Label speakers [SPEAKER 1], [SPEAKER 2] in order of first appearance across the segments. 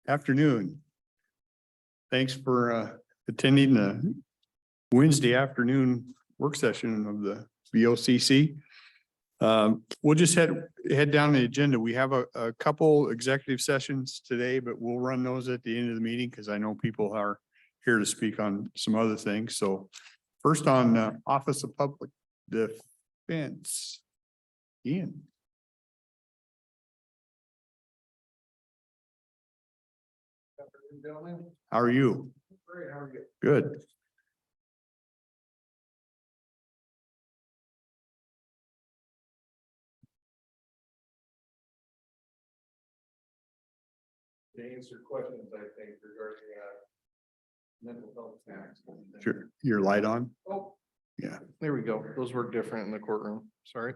[SPEAKER 1] Afternoon. Thanks for attending the Wednesday afternoon work session of the VOCC. We'll just head down the agenda. We have a couple executive sessions today, but we'll run those at the end of the meeting because I know people are here to speak on some other things. So first on Office of Public Defense. Ian. How are you?
[SPEAKER 2] Great, how are you?
[SPEAKER 1] Good.
[SPEAKER 2] To answer questions, I think, regarding mental health tax.
[SPEAKER 1] Sure. Your light on?
[SPEAKER 2] Oh,
[SPEAKER 1] Yeah.
[SPEAKER 2] there we go. Those work different in the courtroom. Sorry.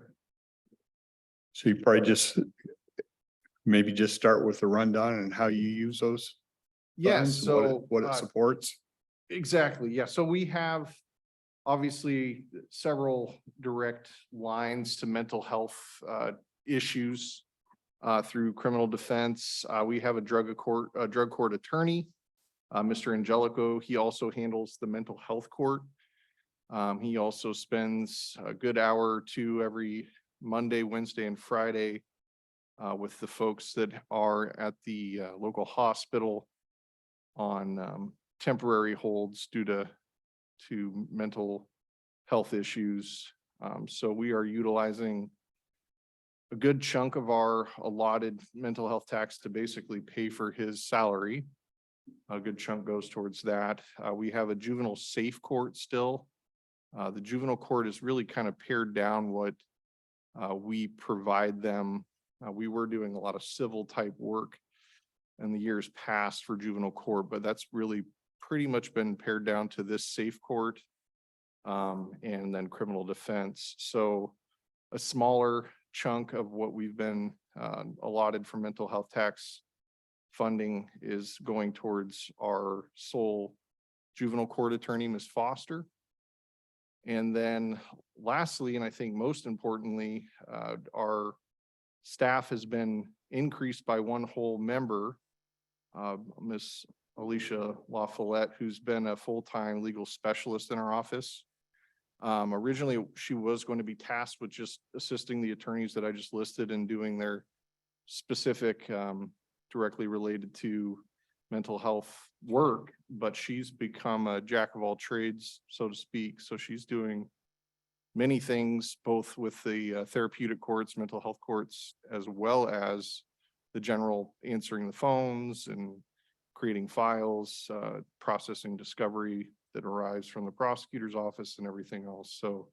[SPEAKER 1] So you probably maybe just start with the rundown and how you use those.
[SPEAKER 2] Yes,
[SPEAKER 1] funds,
[SPEAKER 2] so
[SPEAKER 1] what it supports.
[SPEAKER 2] exactly. Yeah. So we have obviously several direct lines to mental health issues through criminal defense. We have a drug court attorney, Mr. Angelico. He also handles the mental health court. He also spends a good hour or two every Monday, Wednesday, and Friday with the folks that are at the local hospital on temporary holds due to mental health issues. So we are utilizing a good chunk of our allotted mental health tax to basically pay for his salary. A good chunk goes towards that. We have a juvenile safe court still. The juvenile court is really kind of pared down what we provide them. We were doing a lot of civil type work in the years past for juvenile court, but that's really pretty much been pared down to this safe court and then criminal defense. So a smaller chunk of what we've been allotted for mental health tax funding is going towards our sole juvenile court attorney, Ms. Foster. And then lastly, and I think most importantly, our staff has been increased by one whole member, Ms. Alicia LaFollette, who's been a full-time legal specialist in our office. Originally, she was going to be tasked with just assisting the attorneys that I just listed and doing their specific directly related to mental health work, but she's become a jack of all trades, so to speak. So she's doing many things, both with the therapeutic courts, mental health courts, as well as the general answering the phones and creating files, processing discovery that arrives from the prosecutor's office and everything else. So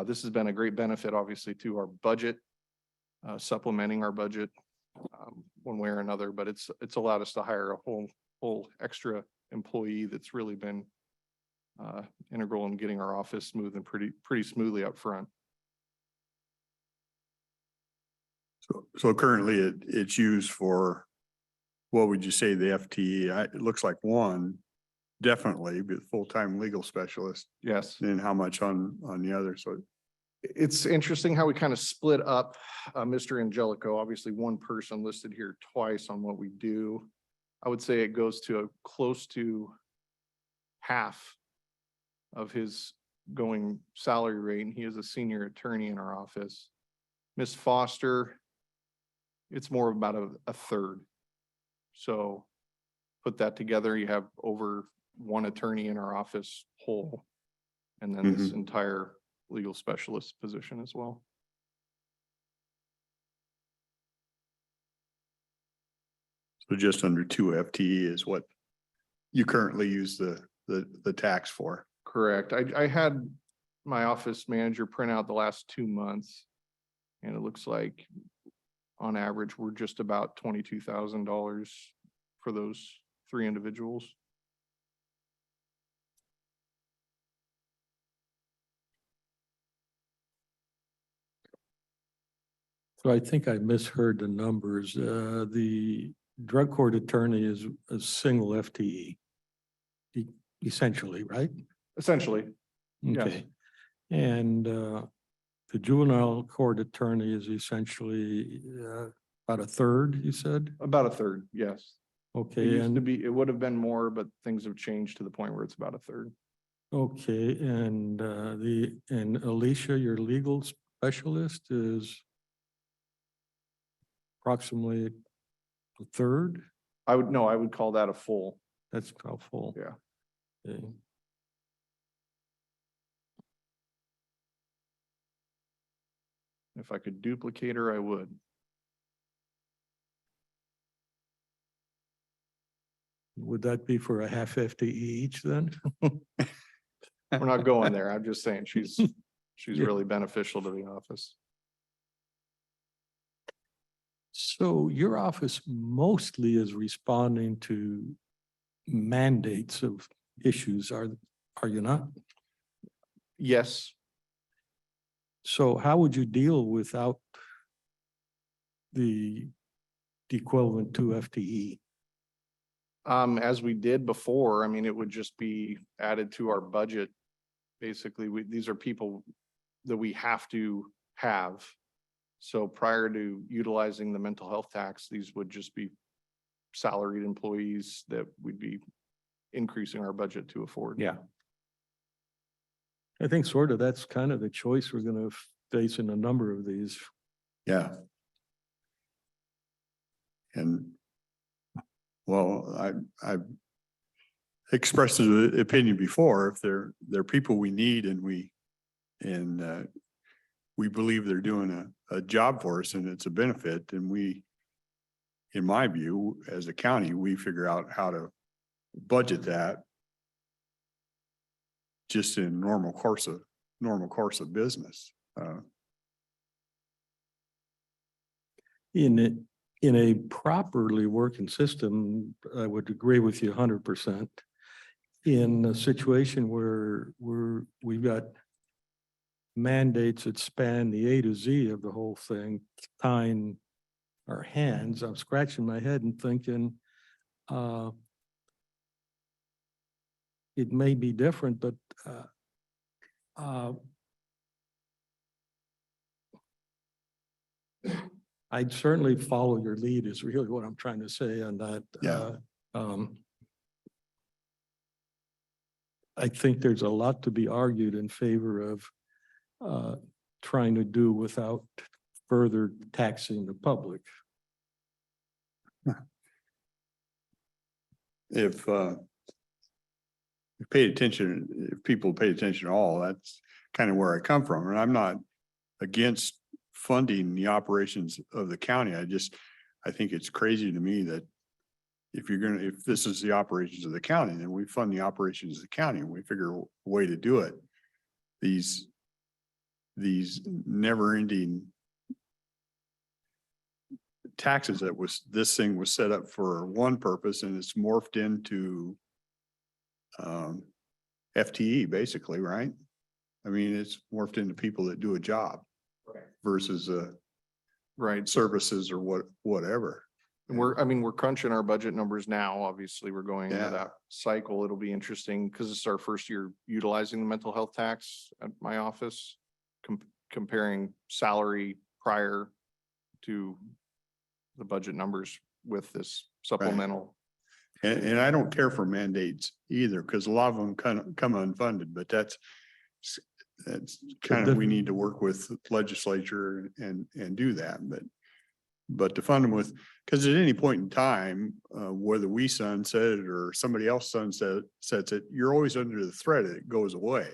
[SPEAKER 2] this has been a great benefit, obviously, to our budget, supplementing our budget one way or another, but it's allowed us to hire a whole extra employee that's really been integral in getting our office smooth and pretty smoothly up front.
[SPEAKER 1] So currently it's used for, what would you say the FTE? It looks like one, definitely, but full-time legal specialist.
[SPEAKER 2] Yes.
[SPEAKER 1] Then how much on the other? So
[SPEAKER 2] It's interesting how we kind of split up Mr. Angelico, obviously one person listed here twice on what we do. I would say it goes to close to half of his going salary rate, and he is a senior attorney in our office. Ms. Foster, it's more about a third. So put that together, you have over one attorney in our office whole, and then this entire legal specialist position as well.
[SPEAKER 1] So just under 2 FTE is what you currently use the tax for.
[SPEAKER 2] Correct. I had my office manager print out the last 2 months, and it looks like on average, we're just about $22,000 for those 3 individuals.
[SPEAKER 3] So I think I misheard the numbers. The drug court attorney is a single FTE. Essentially, right?
[SPEAKER 2] Essentially, yes.
[SPEAKER 3] Okay. And the juvenile court attorney is essentially about a third, you said?
[SPEAKER 2] About a third, yes. It
[SPEAKER 3] Okay,
[SPEAKER 2] used to
[SPEAKER 3] and,
[SPEAKER 2] be, it would have been more, but things have changed to the point where it's about a third.
[SPEAKER 3] okay, and and Alicia, your legal specialist is approximately a third?
[SPEAKER 2] I would call that a full.
[SPEAKER 3] That's how full.
[SPEAKER 2] Yeah.
[SPEAKER 3] Okay.
[SPEAKER 2] If I could duplicate her, I would.
[SPEAKER 3] Would that be for a half FTE each then?
[SPEAKER 2] We're not going there. I'm just saying she's
[SPEAKER 3] Yeah.
[SPEAKER 2] really beneficial to the office.
[SPEAKER 3] So your office mostly is responding to mandates of issues, are you not?
[SPEAKER 2] Yes,
[SPEAKER 3] So how would you deal without the equivalent to FTE?
[SPEAKER 2] as we did before, I mean, it would just be added to our budget. Basically, these are people that we have to have. So prior to utilizing the mental health tax, these would just be salaried employees that we'd be increasing our budget to afford.
[SPEAKER 3] Yeah. I think sort of that's kind of the choice we're gonna face in a number of these.
[SPEAKER 1] Yeah. And well, I've expressed an opinion before, if they're people we need and we believe they're doing a job for us and it's a benefit, then we, in my view, as a county, we figure out how to budget that just in normal course of business.
[SPEAKER 3] In a properly working system, I would agree with you 100%. In a situation where we've got mandates that span the A to Z of the whole thing, tying our hands, I'm scratching my head and thinking, it may be different, but I'd certainly follow your lead is really what I'm trying to say on that.
[SPEAKER 1] Yeah.
[SPEAKER 3] I think there's a lot to be argued in favor of trying to do without further taxing the public.
[SPEAKER 1] If if people pay attention to all, that's kind of where I come from. And I'm not against funding the operations of the county. I think it's crazy to me that if this is the operations of the county, then we fund the operations of the county and we figure a way to do it. These never ending taxes this thing was set up for one purpose and it's morphed into FTE basically, right? I mean, it's morphed into people that do a job versus
[SPEAKER 2] Right.
[SPEAKER 1] services or whatever.
[SPEAKER 2] And we're crunching our budget numbers now. Obviously, we're going into
[SPEAKER 1] Yeah.
[SPEAKER 2] that cycle. It'll be interesting because it's our first year utilizing the mental health tax at my office, comparing salary prior to the budget numbers with this supplemental.
[SPEAKER 1] And I don't care for mandates either, because a lot of them come unfunded, but that's kind of, we need to work with the legislature and do that, but to fund them with, because at any point in time, whether we sunset it or somebody else sunsets it, you're always under the threat that it goes away.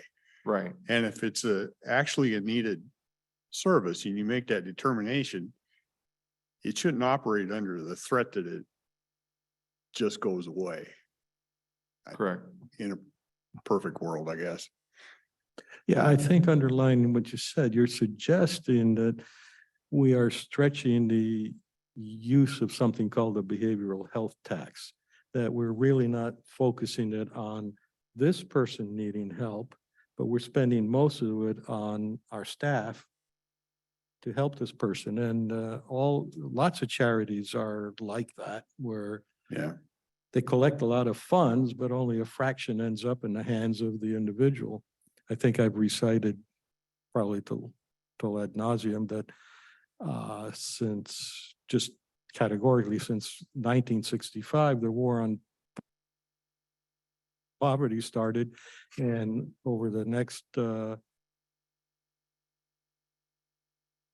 [SPEAKER 2] Right.
[SPEAKER 1] And if it's actually a needed service and you make that determination, it shouldn't operate under the threat that it just goes away.
[SPEAKER 2] Correct.
[SPEAKER 1] In a perfect world, I guess.
[SPEAKER 3] Yeah, I think underlining what you said, you're suggesting that we are stretching the use of something called a behavioral health tax, that we're really not focusing it on this person needing help, but we're spending most of it on our staff to help this person. And lots of charities are like that, where
[SPEAKER 1] Yeah.
[SPEAKER 3] they collect a lot of funds, but only a fraction ends up in the hands of the individual. I think I've recited probably till ad nauseum that since just categorically since 1965, the war on poverty started, and over the next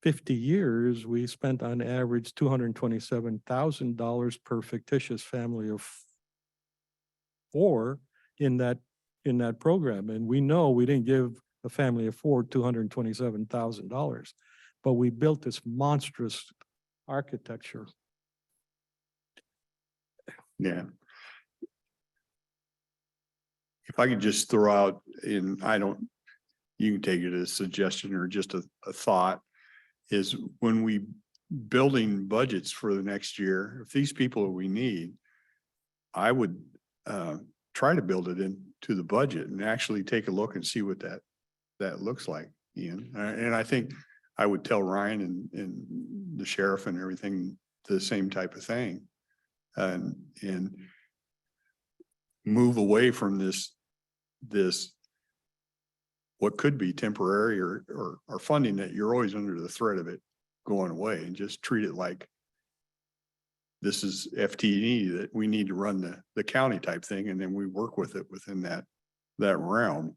[SPEAKER 3] 50 years, we spent on average $227,000 per fictitious family of four in that program. And we know we didn't give a family of four $227,000, but we built this monstrous architecture.
[SPEAKER 1] Yeah. If I could just throw out you can take it as a suggestion or just a thought, is when we building budgets for the next year, if these people we need, I would try to build it into the budget and actually take a look and see what that looks like, Ian. And I think I would tell Ryan and the sheriff and everything the same type of thing. And move away from this what could be temporary or funding that you're always under the threat of it going away, and just treat it like this is FT&E that we need to run the county type thing, and then we work with it within that realm.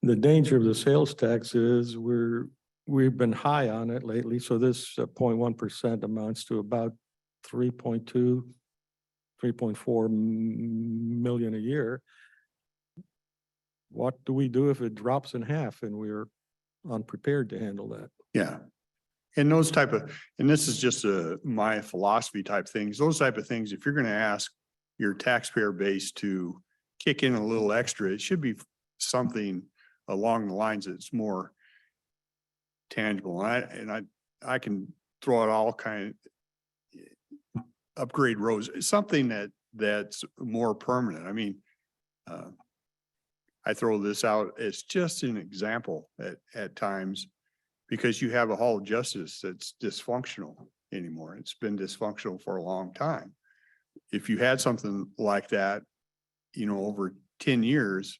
[SPEAKER 3] The danger of the sales tax is we've been high on it lately. So this 0.1% amounts to about 3.2, 3.4 million a year. What do we do if it drops in half and we're unprepared to handle that?
[SPEAKER 1] Yeah. And those type of, and this is just my philosophy type things, those type of things, if you're going to ask your taxpayer base to kick in a little extra, it should be something along the lines that's more tangible. And I can throw out all kind of upgrade roads, something that's more permanent. I mean, I throw this out as just an example at times, because you have a hall of justice that's dysfunctional anymore. It's been dysfunctional for a long time. If you had something like that, over 10 years,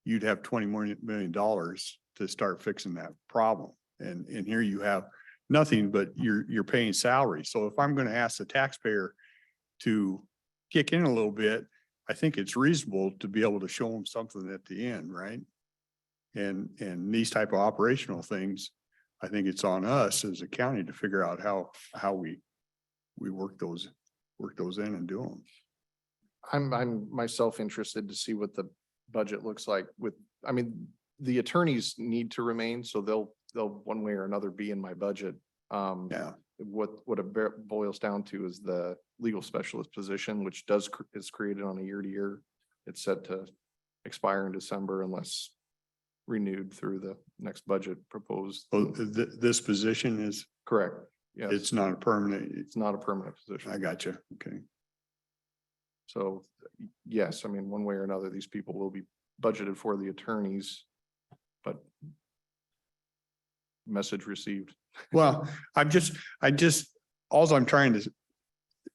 [SPEAKER 1] you'd have $20 million to start fixing that problem. And here you have nothing, but you're paying salary. So if I'm going to ask the taxpayer to kick in a little bit, I think it's reasonable to be able to show them something at the end, right? And these type of operational things, I think it's on us as a county to figure out how we work those in and do them.
[SPEAKER 2] I'm myself interested to see what the budget looks like the attorneys need to remain, so they'll one way or another be in my budget.
[SPEAKER 1] Yeah.
[SPEAKER 2] What it boils down to is the legal specialist position, which is created on a year to year. It's set to expire in December unless renewed through the next budget proposed.
[SPEAKER 1] Oh, this position is
[SPEAKER 2] Correct. Yeah.
[SPEAKER 1] it's not a permanent.
[SPEAKER 2] It's not a permanent position.
[SPEAKER 1] I got you. Okay.
[SPEAKER 2] So yes, one way or another, these people will be budgeted for, the attorneys, but message received.
[SPEAKER 1] Well, I all I'm trying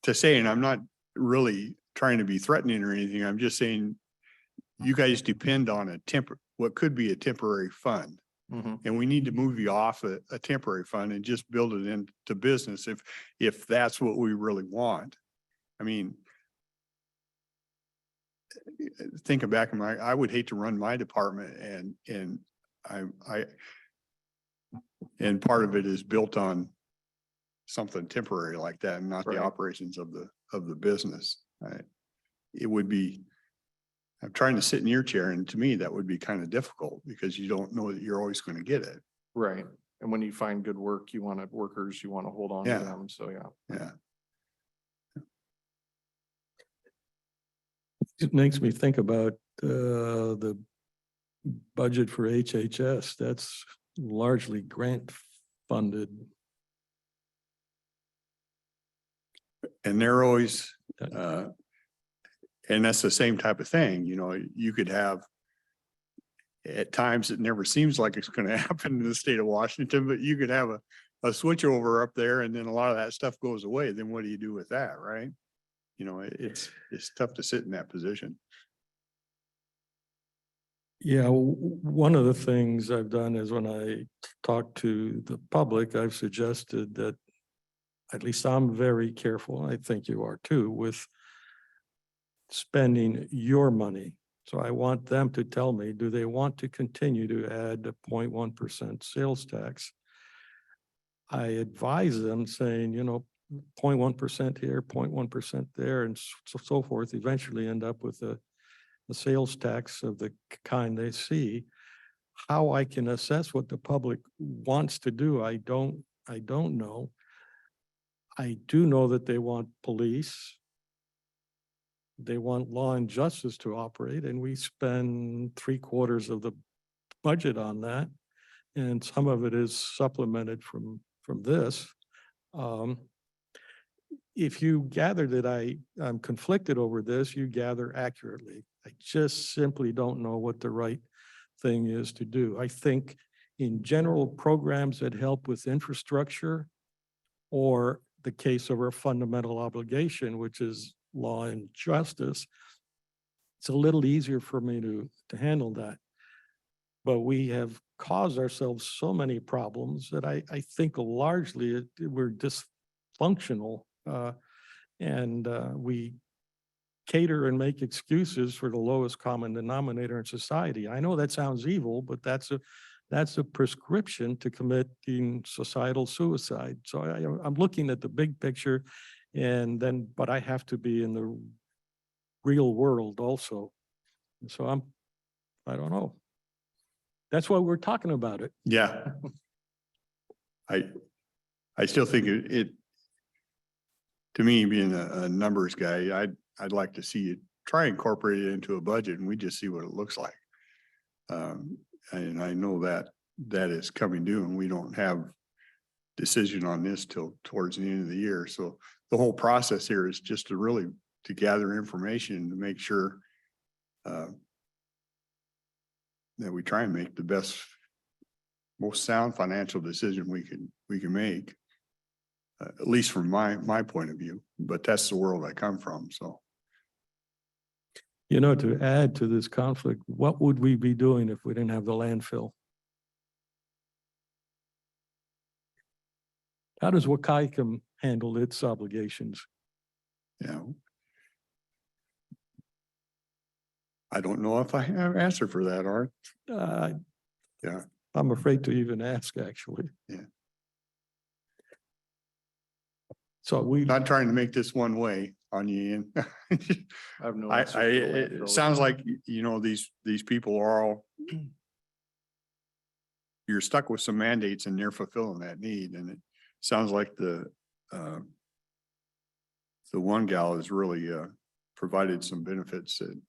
[SPEAKER 1] to say, and I'm not really trying to be threatening or anything. I'm just saying you guys depend on what could be a temporary fund.
[SPEAKER 2] Mm-hmm.
[SPEAKER 1] And we need to move you off a temporary fund and just build it into business if that's what we really want. I mean, thinking back, I would hate to run my department and part of it is built on something temporary like that, and not the operations of the business. It would be, I'm trying to sit in your chair, and to me, that would be kind of difficult because you don't know that you're always going to get it.
[SPEAKER 2] Right. And when you find good work, you want workers, you want to hold on to them. So
[SPEAKER 1] Yeah.
[SPEAKER 3] It makes me think about the budget for HHS. That's largely grant funded.
[SPEAKER 1] And they're always, and that's the same type of thing, you could have, at times it never seems like it's going to happen in the state of Washington, but you could have a switch over up there, and then a lot of that stuff goes away. Then what do you do with that, right? It's tough to sit in that position.
[SPEAKER 3] Yeah, one of the things I've done is when I talk to the public, I've suggested that at least I'm very careful, I think you are too, with spending your money. So I want them to tell me, do they want to continue to add the 0.1% sales tax? I advise them saying, 0.1% here, 0.1% there, and so forth, eventually end up with a sales tax of the kind they see. How I can assess what the public wants to do, I don't know. I do know that they want police. They want law and justice to operate, and we spend 3/4 of the budget on that. And some of it is supplemented from this. If you gather that I'm conflicted over this, you gather accurately. I just simply don't know what the right thing is to do. I think in general, programs that help with infrastructure or the case of our fundamental obligation, which is law and justice, it's a little easier for me to handle that. But we have caused ourselves so many problems that I think largely we're dysfunctional, and we cater and make excuses for the lowest common denominator in society. I know that sounds evil, but that's a prescription to committing societal suicide. So I'm looking at the big picture, but I have to be in the real world also. So I don't know. That's why we're talking about it.
[SPEAKER 1] Yeah. I still think it to me, being a numbers guy, I'd like to see you try and incorporate it into a budget and we just see what it looks like. And I know that is coming due and we don't have decision on this till towards the end of the year. So the whole process here is just to gather information to make sure that we try and make the best, most sound financial decision we can make, at least from my point of view. But that's the world I come from. So,
[SPEAKER 3] to add to this conflict, what would we be doing if we didn't have the landfill? How does Wakaika handle its obligations?
[SPEAKER 1] yeah, I don't know if I have an answer for that, Art. Yeah.
[SPEAKER 3] I'm afraid to even ask, actually.
[SPEAKER 1] Yeah.
[SPEAKER 3] So
[SPEAKER 1] Not trying to make this one way on you, Ian.
[SPEAKER 2] I have no answer for the
[SPEAKER 1] it
[SPEAKER 2] landfill.
[SPEAKER 1] sounds like, these people are all, you're stuck with some mandates and they're fulfilling that need. And it sounds like the one gal has really provided some benefits that.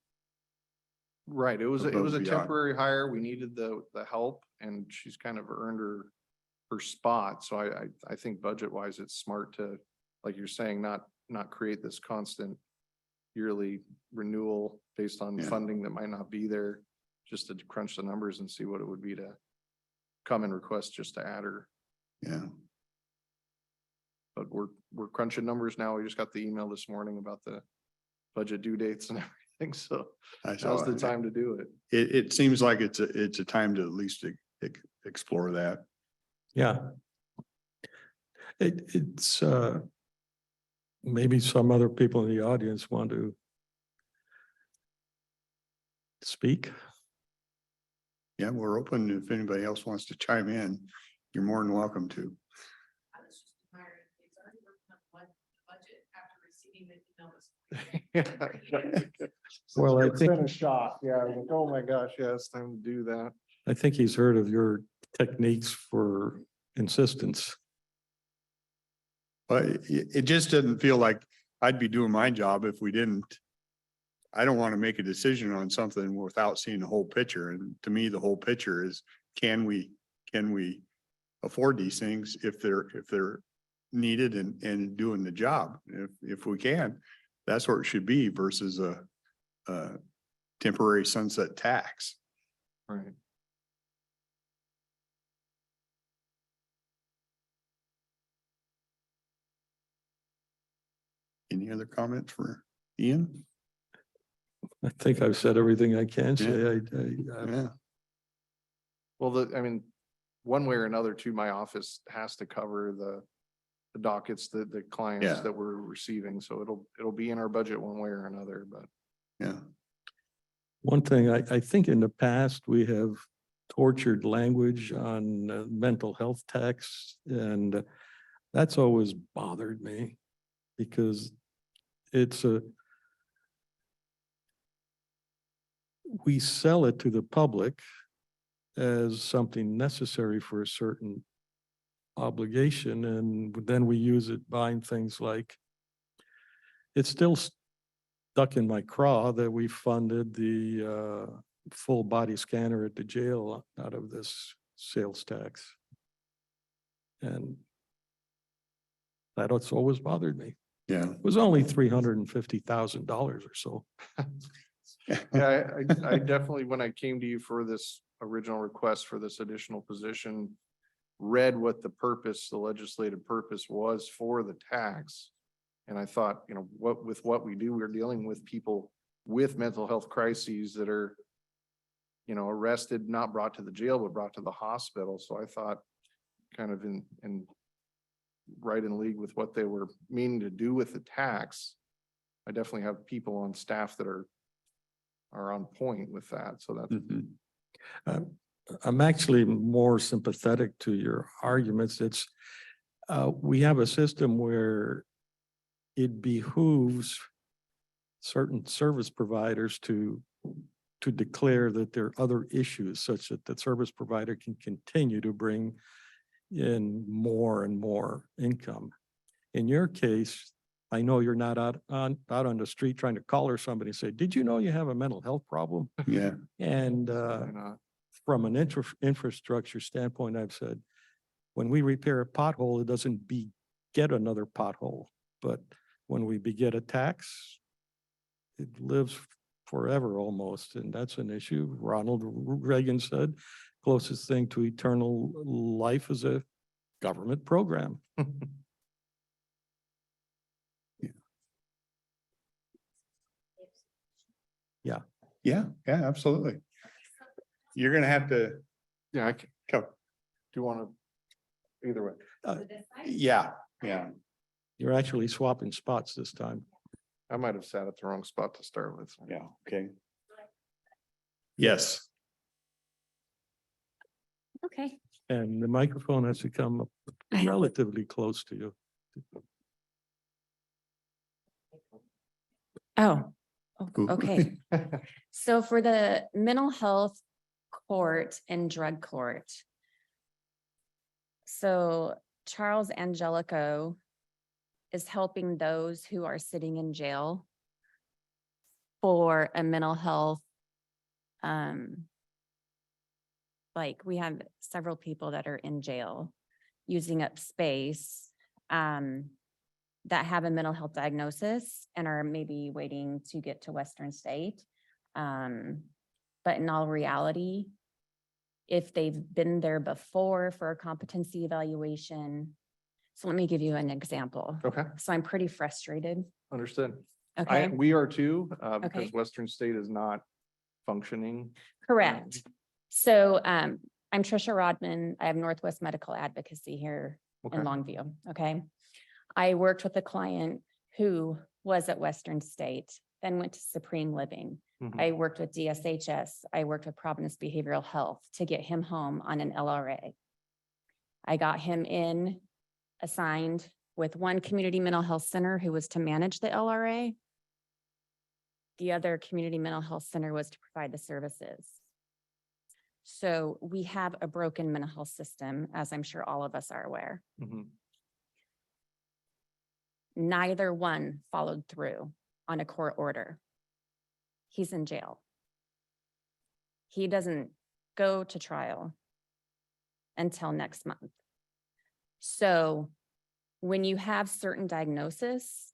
[SPEAKER 2] Right, it was a
[SPEAKER 1] above and beyond.
[SPEAKER 2] temporary hire. We needed the help and she's kind of earned her spot. So I think budget wise, it's smart to, like you're saying, not create this constant yearly renewal based on funding that might not be there, just to crunch the numbers and see what it would be to come and request just to add her.
[SPEAKER 1] Yeah.
[SPEAKER 2] But we're crunching numbers now. We just got the email this morning about the budget due dates and everything. So now's the time to do it.
[SPEAKER 1] It seems like it's a time to at least explore that.
[SPEAKER 3] yeah. It's maybe some other people in the audience want to speak.
[SPEAKER 1] Yeah, we're open. If anybody else wants to chime in, you're more than welcome to.
[SPEAKER 4] I was just admiring, he's already working on the budget after receiving the email this morning.
[SPEAKER 3] Well, I
[SPEAKER 2] It's been a
[SPEAKER 3] think,
[SPEAKER 2] shock. Yeah. I was like, oh my gosh, yeah, it's time to do that.
[SPEAKER 3] I think he's heard of your techniques for insistence.
[SPEAKER 1] But it just doesn't feel like I'd be doing my job if we didn't. I don't want to make a decision on something without seeing the whole picture. And to me, the whole picture is, can we afford these things if they're needed and doing the job? If we can, that's where it should be versus a temporary sunset tax.
[SPEAKER 2] Right.
[SPEAKER 1] Any other comments for Ian?
[SPEAKER 3] I think I've said everything I can say.
[SPEAKER 1] Yeah.
[SPEAKER 2] Well, one way or another too, my office has to cover the dockets, the clients
[SPEAKER 1] Yeah.
[SPEAKER 2] that we're receiving. So it'll be in our budget one way or another, but.
[SPEAKER 1] Yeah.
[SPEAKER 3] One thing, I think in the past, we have tortured language on mental health tax, and that's always bothered me because it's we sell it to the public as something necessary for a certain obligation, and then we use it buying things like, it's still stuck in my craw that we funded the full body scanner at the jail out of this sales tax. And that has always bothered me.
[SPEAKER 1] Yeah.
[SPEAKER 3] It was only $350,000 or so.
[SPEAKER 2] Yeah, I definitely, when I came to you for this original request for this additional position, read what the purpose, the legislative purpose was for the tax. And I thought, with what we do, we're dealing with people with mental health crises that are, arrested, not brought to the jail, but brought to the hospital. So I thought kind of in right in league with what they were meaning to do with the tax. I definitely have people on staff that are on point with that. So that's,
[SPEAKER 1] Mhm.
[SPEAKER 3] I'm actually more sympathetic to your arguments. It's, we have a system where it behooves certain service providers to declare that there are other issues such that the service provider can continue to bring in more and more income. In your case, I know you're not out on the street trying to collar somebody and say, did you know you have a mental health problem?
[SPEAKER 1] Yeah.
[SPEAKER 3] And
[SPEAKER 2] why not?
[SPEAKER 3] from an infrastructure standpoint, I've said, when we repair a pothole, it doesn't beget another pothole. But when we beget a tax, it lives forever almost, and that's an issue. Ronald Reagan said, closest thing to eternal life is a government program.
[SPEAKER 1] Yeah, absolutely. You're gonna have to
[SPEAKER 2] Yeah, I can,
[SPEAKER 1] come.
[SPEAKER 2] do you want to, either way?
[SPEAKER 1] Yeah.
[SPEAKER 3] You're actually swapping spots this time.
[SPEAKER 2] I might have sat at the wrong spot to start with.
[SPEAKER 1] Yeah, okay. Yes.
[SPEAKER 5] Okay.
[SPEAKER 3] And the microphone has to come up relatively close to you.
[SPEAKER 5] Oh,
[SPEAKER 1] Ooh.
[SPEAKER 5] okay. So for the mental health court and drug court. So Charles Angelico is helping those who are sitting in jail for a mental health. Like we have several people that are in jail using up space that have a mental health diagnosis and are maybe waiting to get to Western State. But in all reality, if they've been there before for a competency evaluation. So let me give you an example.
[SPEAKER 2] Okay,
[SPEAKER 5] So I'm pretty frustrated.
[SPEAKER 2] understood.
[SPEAKER 5] Okay,
[SPEAKER 2] We are too, because
[SPEAKER 5] Okay.
[SPEAKER 2] Western State is not functioning.
[SPEAKER 5] correct. So I'm Trisha Rodman. I have Northwest Medical Advocacy here
[SPEAKER 2] Okay,
[SPEAKER 5] in Longview. Okay. I worked with a client who was at Western State, then went to Supreme Living.
[SPEAKER 2] Mhm.
[SPEAKER 5] I worked with DSHS. I worked with Providence Behavioral Health to get him home on an LRA. I got him in assigned with one community mental health center who was to manage the LRA. The other community mental health center was to provide the services. So we have a broken mental health system, as I'm sure all of us are aware.
[SPEAKER 2] Mhm.
[SPEAKER 5] Neither one followed through on a court order. He's in jail. He doesn't go to trial until next month. So when you have certain diagnosis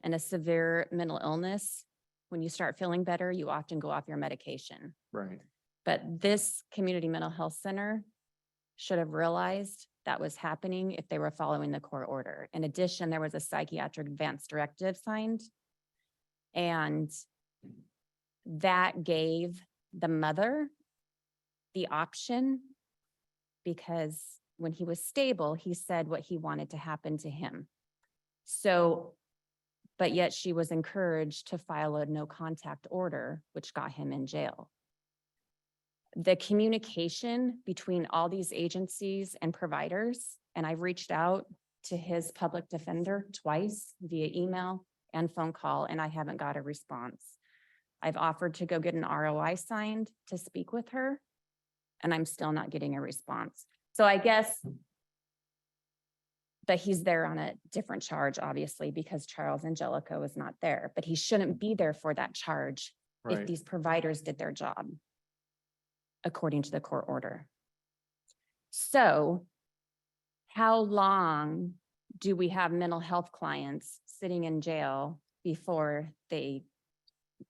[SPEAKER 5] and a severe mental illness, when you start feeling better, you often go off your medication.
[SPEAKER 2] Right.
[SPEAKER 5] But this community mental health center should have realized that was happening if they were following the court order. In addition, there was a psychiatric advance directive signed. And that gave the mother the option, because when he was stable, he said what he wanted to happen to him. So, but yet she was encouraged to file a no contact order, which got him in jail. The communication between all these agencies and providers, and I've reached out to his public defender twice via email and phone call, and I haven't got a response. I've offered to go get an ROI signed to speak with her, and I'm still not getting a response. So I guess that he's there on a different charge, obviously, because Charles Angelico is not there, but he shouldn't be there for that charge if
[SPEAKER 2] Right.
[SPEAKER 5] these providers did their job according to the court order. So how long do we have mental health clients sitting in jail before they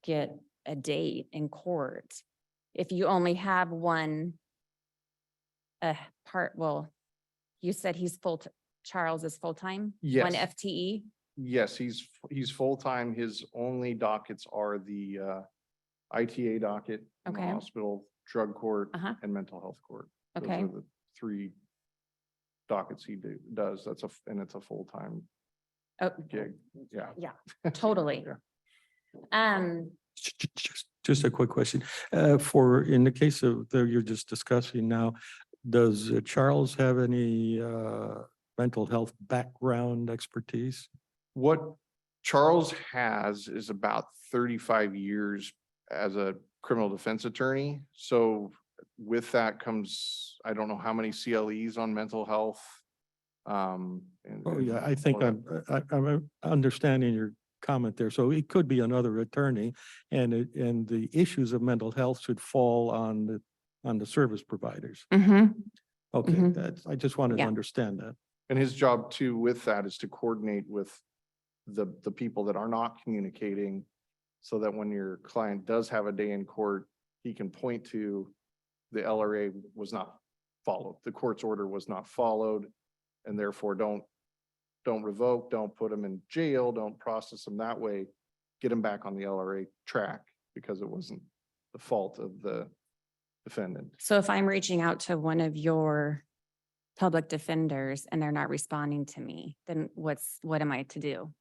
[SPEAKER 5] get a date in court? If you only have one well, you said Charles is full-time? One
[SPEAKER 2] Yes.
[SPEAKER 5] FTE?
[SPEAKER 2] Yes, he's full-time. His only dockets are the ITA docket, in the
[SPEAKER 5] Okay.
[SPEAKER 2] hospital, drug court,
[SPEAKER 5] Uh-huh.
[SPEAKER 2] and mental health court. Those
[SPEAKER 5] Okay.
[SPEAKER 2] are the three dockets he does. And it's a full-time
[SPEAKER 5] Oh,
[SPEAKER 2] gig. Yeah.
[SPEAKER 5] yeah, totally.
[SPEAKER 2] Yeah.
[SPEAKER 3] Just a quick question. In the case of you're just discussing now, does Charles have any mental health background expertise?
[SPEAKER 2] What Charles has is about 35 years as a criminal defense attorney. So with that comes, I don't know how many CLEs on mental health.
[SPEAKER 3] Oh, yeah, I think I'm understanding your comment there. So it could be another attorney and the issues of mental health should fall on the service providers.
[SPEAKER 5] Mhm.
[SPEAKER 3] Okay,
[SPEAKER 5] Mhm.
[SPEAKER 3] I just wanted to
[SPEAKER 5] Yeah.
[SPEAKER 3] understand that.
[SPEAKER 2] And his job too with that is to coordinate with the people that are not communicating, so that when your client does have a day in court, he can point to the LRA was not followed. The court's order was not followed, and therefore don't revoke, don't put them in jail, don't process them that way. Get them back on the LRA track because it wasn't the fault of the defendant.
[SPEAKER 5] So if I'm reaching out to one of your public defenders and they're not responding to me, then what am I to do?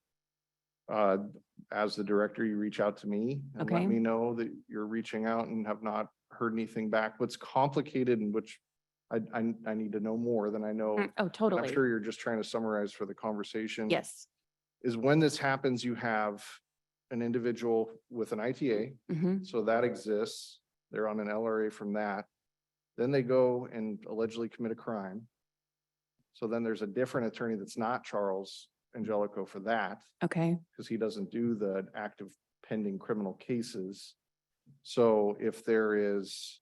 [SPEAKER 2] As the director, you reach out to me and let
[SPEAKER 5] Okay.
[SPEAKER 2] me know that you're reaching out and have not heard anything back. What's complicated and which I need to know more than I know.
[SPEAKER 5] Oh,
[SPEAKER 2] and I'm
[SPEAKER 5] totally.
[SPEAKER 2] sure you're just trying to summarize for the conversation.
[SPEAKER 5] Yes.
[SPEAKER 2] Is when this happens, you have an individual with an ITA.
[SPEAKER 5] Mhm.
[SPEAKER 2] So that exists. They're on an LRA from that. Then they go and allegedly commit a crime. So then there's a different attorney that's not Charles Angelico for that,
[SPEAKER 5] Okay.
[SPEAKER 2] because he doesn't do the active pending criminal cases. So if there is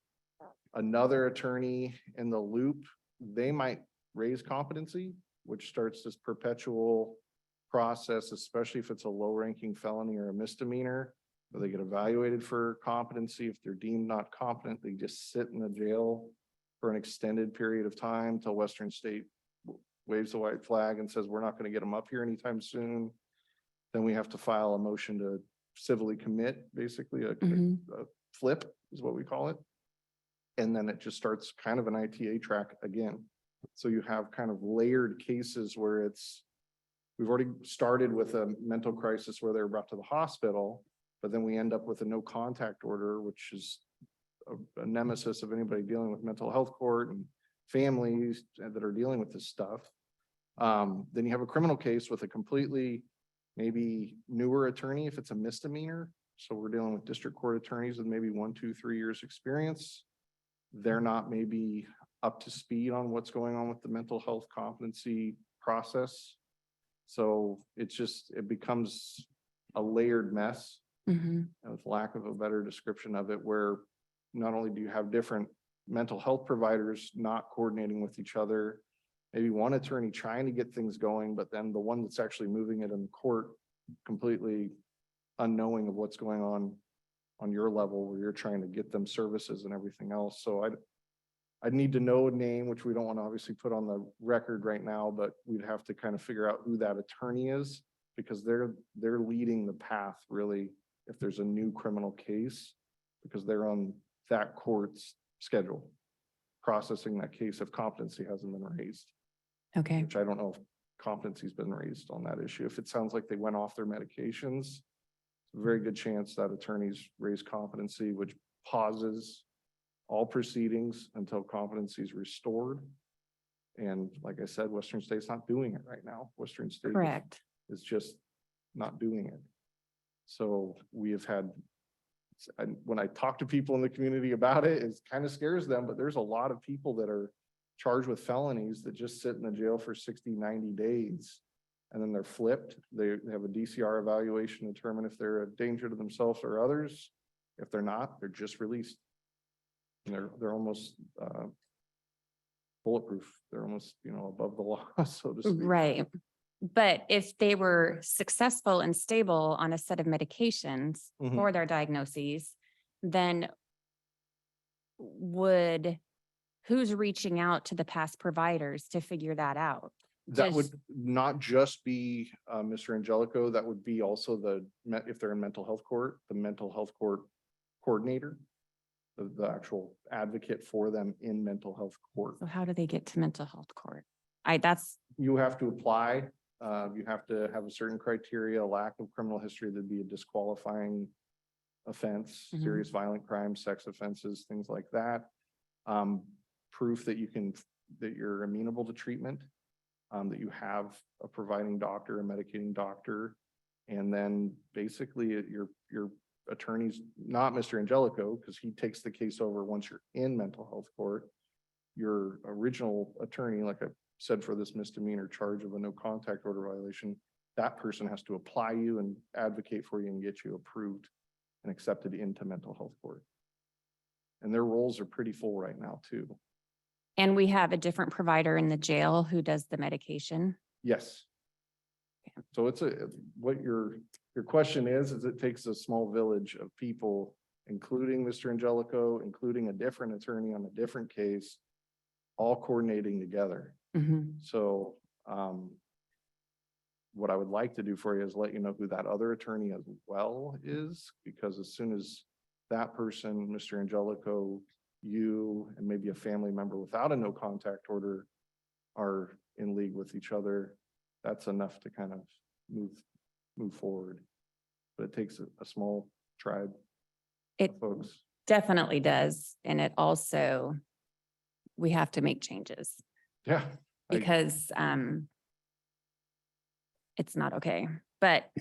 [SPEAKER 2] another attorney in the loop, they might raise competency, which starts this perpetual process, especially if it's a low-ranking felony or a misdemeanor, where they get evaluated for competency. If they're deemed not competent, they just sit in the jail for an extended period of time till Western State waves the white flag and says, we're not going to get them up here anytime soon. Then we have to file a motion to civilly commit, basically a
[SPEAKER 5] Mhm.
[SPEAKER 2] flip is what we call it. And then it just starts kind of an ITA track again. So you have kind of layered cases where we've already started with a mental crisis where they're brought to the hospital, but then we end up with a no contact order, which is a nemesis of anybody dealing with mental health court and families that are dealing with this stuff. Then you have a criminal case with a completely maybe newer attorney if it's a misdemeanor. So we're dealing with district court attorneys with maybe 1, 2, 3 years experience. They're not maybe up to speed on what's going on with the mental health competency process. So it becomes a layered mess,
[SPEAKER 5] Mhm.
[SPEAKER 2] with lack of a better description of it, where not only do you have different mental health providers not coordinating with each other, maybe one attorney trying to get things going, but then the one that's actually moving it in court completely unknowing of what's going on your level where you're trying to get them services and everything else. So I'd need to know a name, which we don't want to obviously put on the record right now, but we'd have to kind of figure out who that attorney is, because they're leading the path really if there's a new criminal case, because they're on that court's schedule. processing that case if competency hasn't been raised,
[SPEAKER 5] Okay.
[SPEAKER 2] which I don't know if competency's been raised on that issue. If it sounds like they went off their medications, a very good chance that attorneys raise competency, which pauses all proceedings until competency is restored. And like I said, Western State's not doing it right now. Western State
[SPEAKER 5] Correct.
[SPEAKER 2] is just not doing it. So we have had, when I talk to people in the community about it, it kind of scares them, but there's a lot of people that are charged with felonies that just sit in the jail for 60, 90 days. And then they're flipped. They have a DCR evaluation to determine if they're a danger to themselves or others. If they're not, they're just released. And they're almost bulletproof. They're almost, above the law, so to speak.
[SPEAKER 5] Right. But if they were successful and stable on a set of medications
[SPEAKER 2] Mhm.
[SPEAKER 5] for their diagnoses, then who's reaching out to the past providers to figure that out?
[SPEAKER 2] That would
[SPEAKER 5] Just-
[SPEAKER 2] not just be Mr. Angelico, that would be also if they're in mental health court, the mental health court coordinator, the actual advocate for them in mental health court.
[SPEAKER 5] So how do they get to mental health court?
[SPEAKER 2] You have to apply, you have to have a certain criteria, lack of criminal history, there'd be a disqualifying offense,
[SPEAKER 5] Mhm.
[SPEAKER 2] serious violent crimes, sex offenses, things like that. Proof that that you're amenable to treatment, that you have a providing doctor, a medicating doctor. And then basically your attorney's not Mr. Angelico, because he takes the case over once you're in mental health court. Your original attorney, like I said, for this misdemeanor charge of a no contact order violation, that person has to apply you and advocate for you and get you approved and accepted into mental health court. And their roles are pretty full right now too.
[SPEAKER 5] And we have a different provider in the jail who does the medication.
[SPEAKER 2] Yes. So what your question is it takes a small village of people, including Mr. Angelico, including a different attorney on a different case, all coordinating together.
[SPEAKER 5] Mhm.
[SPEAKER 2] So, what I would like to do for you is let you know who that other attorney as well is, because as soon as that person, Mr. Angelico, you, and maybe a family member without a no contact order are in league with each other, that's enough to kind of move forward. But it takes a small tribe
[SPEAKER 5] It
[SPEAKER 2] of folks.
[SPEAKER 5] definitely does. And it also, we have to make changes
[SPEAKER 2] Yeah. I-
[SPEAKER 5] because it's not okay. But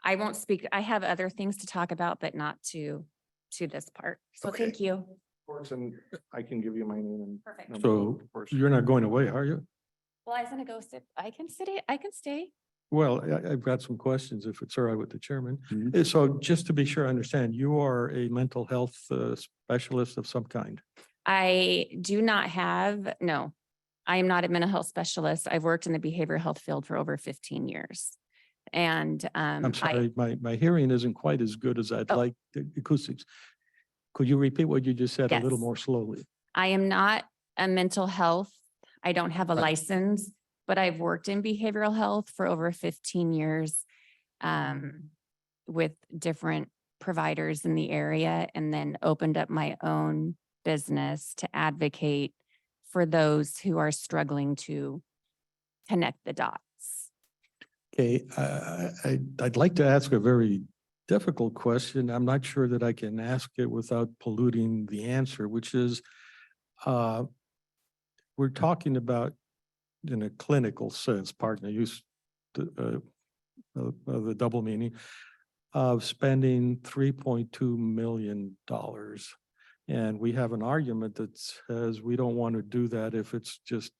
[SPEAKER 5] I won't speak. I have other things to talk about, but not to this part. So
[SPEAKER 2] Okay.
[SPEAKER 5] thank you.
[SPEAKER 2] Of course, and I can give you my name and.
[SPEAKER 5] Perfect.
[SPEAKER 2] number,
[SPEAKER 3] So
[SPEAKER 2] of course.
[SPEAKER 3] you're not going away, are you?
[SPEAKER 5] Well, I was gonna go sit. I can stay.
[SPEAKER 3] Well, I've got some questions if it's all right with the chairman.
[SPEAKER 1] Mhm.
[SPEAKER 3] So just to be sure I understand, you are a mental health specialist of some kind.
[SPEAKER 5] I do not have, no, I am not a mental health specialist. I've worked in the behavioral health field for over 15 years. And
[SPEAKER 3] I'm sorry, my hearing isn't quite as good as I'd
[SPEAKER 5] Oh.
[SPEAKER 3] like, the acoustics. Could you repeat what you just said a little
[SPEAKER 5] Yes.
[SPEAKER 3] more slowly?
[SPEAKER 5] I am not a mental health. I don't have a
[SPEAKER 3] Right.
[SPEAKER 5] license, but I've worked in behavioral health for over 15 years with different providers in the area, and then opened up my own business to advocate for those who are struggling to connect the dots.
[SPEAKER 3] Okay, I'd like to ask a very difficult question. I'm not sure that I can ask it without polluting the answer, which is, we're talking about in a clinical sense, pardon the use of the double meaning, of spending $3.2 million. And we have an argument that says we don't want to do that if it's just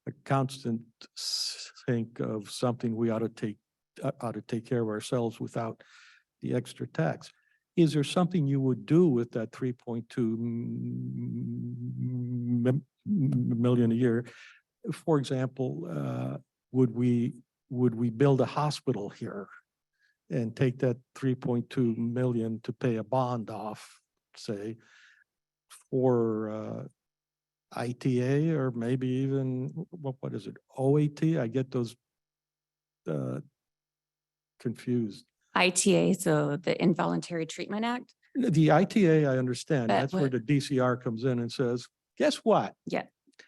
[SPEAKER 3] a constant sink of something we ought to take care of ourselves without the extra tax. Is there something you would do with that 3.2 million a year? For example, would we build a hospital here and take that 3.2 million to pay a bond off, say, for ITA, or maybe even, what is it, OAT? I get those confused.
[SPEAKER 5] ITA, so the Involuntary Treatment Act.
[SPEAKER 3] The ITA, I understand.
[SPEAKER 5] But
[SPEAKER 3] That's where the DCR comes in and says, guess what?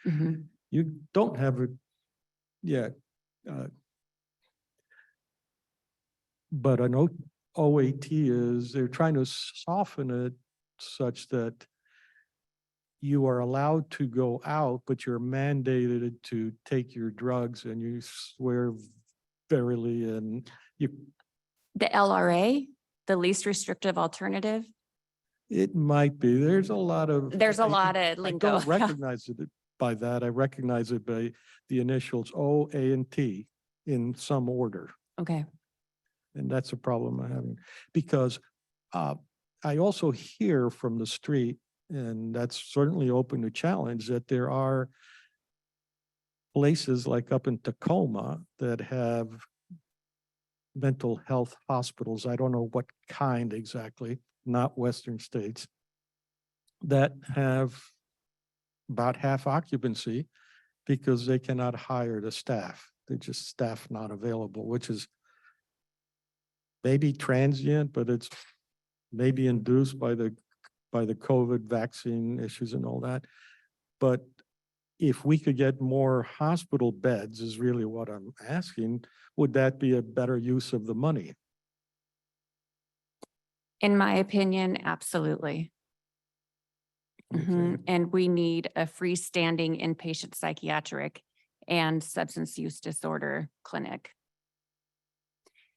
[SPEAKER 5] Mhm.
[SPEAKER 3] You don't have a, yeah. But an OAT is, they're trying to soften it such that you are allowed to go out, but you're mandated to take your drugs and you swear verily and you,
[SPEAKER 5] The LRA, the least restrictive alternative,
[SPEAKER 3] it might be, there's a lot of.
[SPEAKER 5] there's a
[SPEAKER 3] I-
[SPEAKER 5] lot of
[SPEAKER 3] I
[SPEAKER 5] lingo.
[SPEAKER 3] don't recognize it by that. I recognize it by the initials O, A, and T in some order.
[SPEAKER 5] Okay.
[SPEAKER 3] And that's a problem I'm having, because I also hear from the street, and that's certainly open to challenge, that there are places like up in Tacoma that have mental health hospitals. I don't know what kind exactly, not Western states, that have about half occupancy because they cannot hire the staff. They just staff not available, which is maybe transient, but it's maybe induced by the COVID vaccine issues and all that. But if we could get more hospital beds is really what I'm asking, would that be a better use of the money?
[SPEAKER 5] In my opinion, absolutely. Mhm. And we need a freestanding inpatient psychiatric and substance use disorder clinic.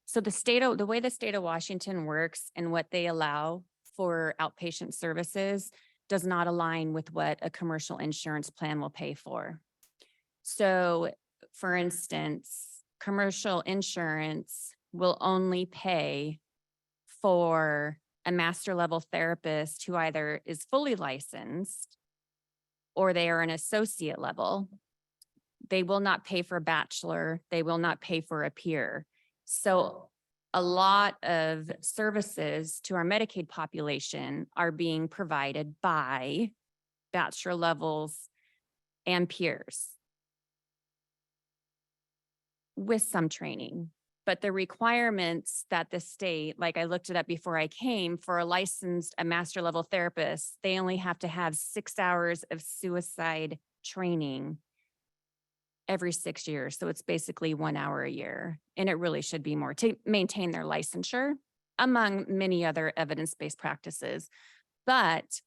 [SPEAKER 5] So the way the state of Washington works and what they allow for outpatient services does not align with what a commercial insurance plan will pay for. So, for instance, commercial insurance will only pay for a master level therapist who either is fully licensed or they are an associate level. They will not pay for a bachelor. They will not pay for a peer. So a lot of services to our Medicaid population are being provided by bachelor levels and peers with some training. But the requirements that the state, like I looked it up before I came, for a master level therapist, they only have to have 6 hours of suicide training every 6 years. So it's basically 1 hour a year. And it really should be more to maintain their licensure, among many other evidence-based practices. But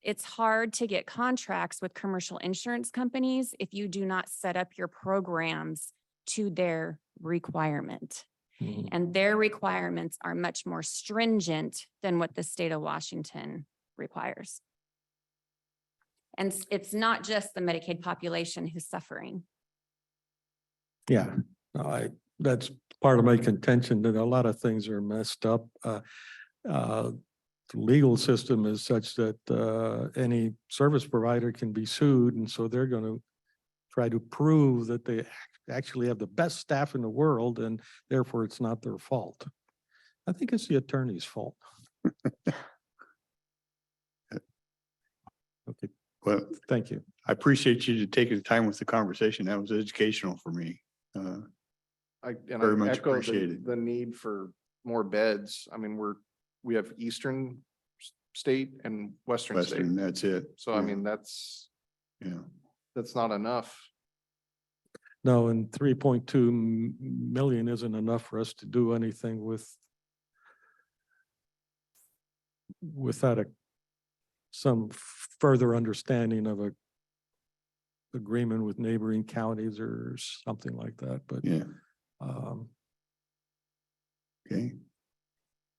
[SPEAKER 5] it's hard to get contracts with commercial insurance companies if you do not set up your programs to their requirement.
[SPEAKER 3] Mhm.
[SPEAKER 5] And their requirements are much more stringent than what the state of Washington requires. And it's not just the Medicaid population who's suffering.
[SPEAKER 3] Yeah, no, that's part of my contention, that a lot of things are messed up. The legal system is such that any service provider can be sued, and so they're going to try to prove that they actually have the best staff in the world, and therefore it's not their fault. I think it's the attorney's fault. Okay,
[SPEAKER 1] Well,
[SPEAKER 3] thank you.
[SPEAKER 1] I appreciate you taking the time with the conversation. That was educational for me.
[SPEAKER 2] I
[SPEAKER 1] Very much
[SPEAKER 2] echo
[SPEAKER 1] appreciated.
[SPEAKER 2] the need for more beds. I mean, we have Eastern State and Western
[SPEAKER 1] Western,
[SPEAKER 2] State.
[SPEAKER 1] that's it.
[SPEAKER 2] So I
[SPEAKER 1] Yeah.
[SPEAKER 2] mean, that's
[SPEAKER 1] Yeah,
[SPEAKER 2] not enough.
[SPEAKER 3] No, and 3.2 million isn't enough for us to do anything without some further understanding of a agreement with neighboring counties or something like that, but
[SPEAKER 1] yeah,
[SPEAKER 3] um,
[SPEAKER 1] okay.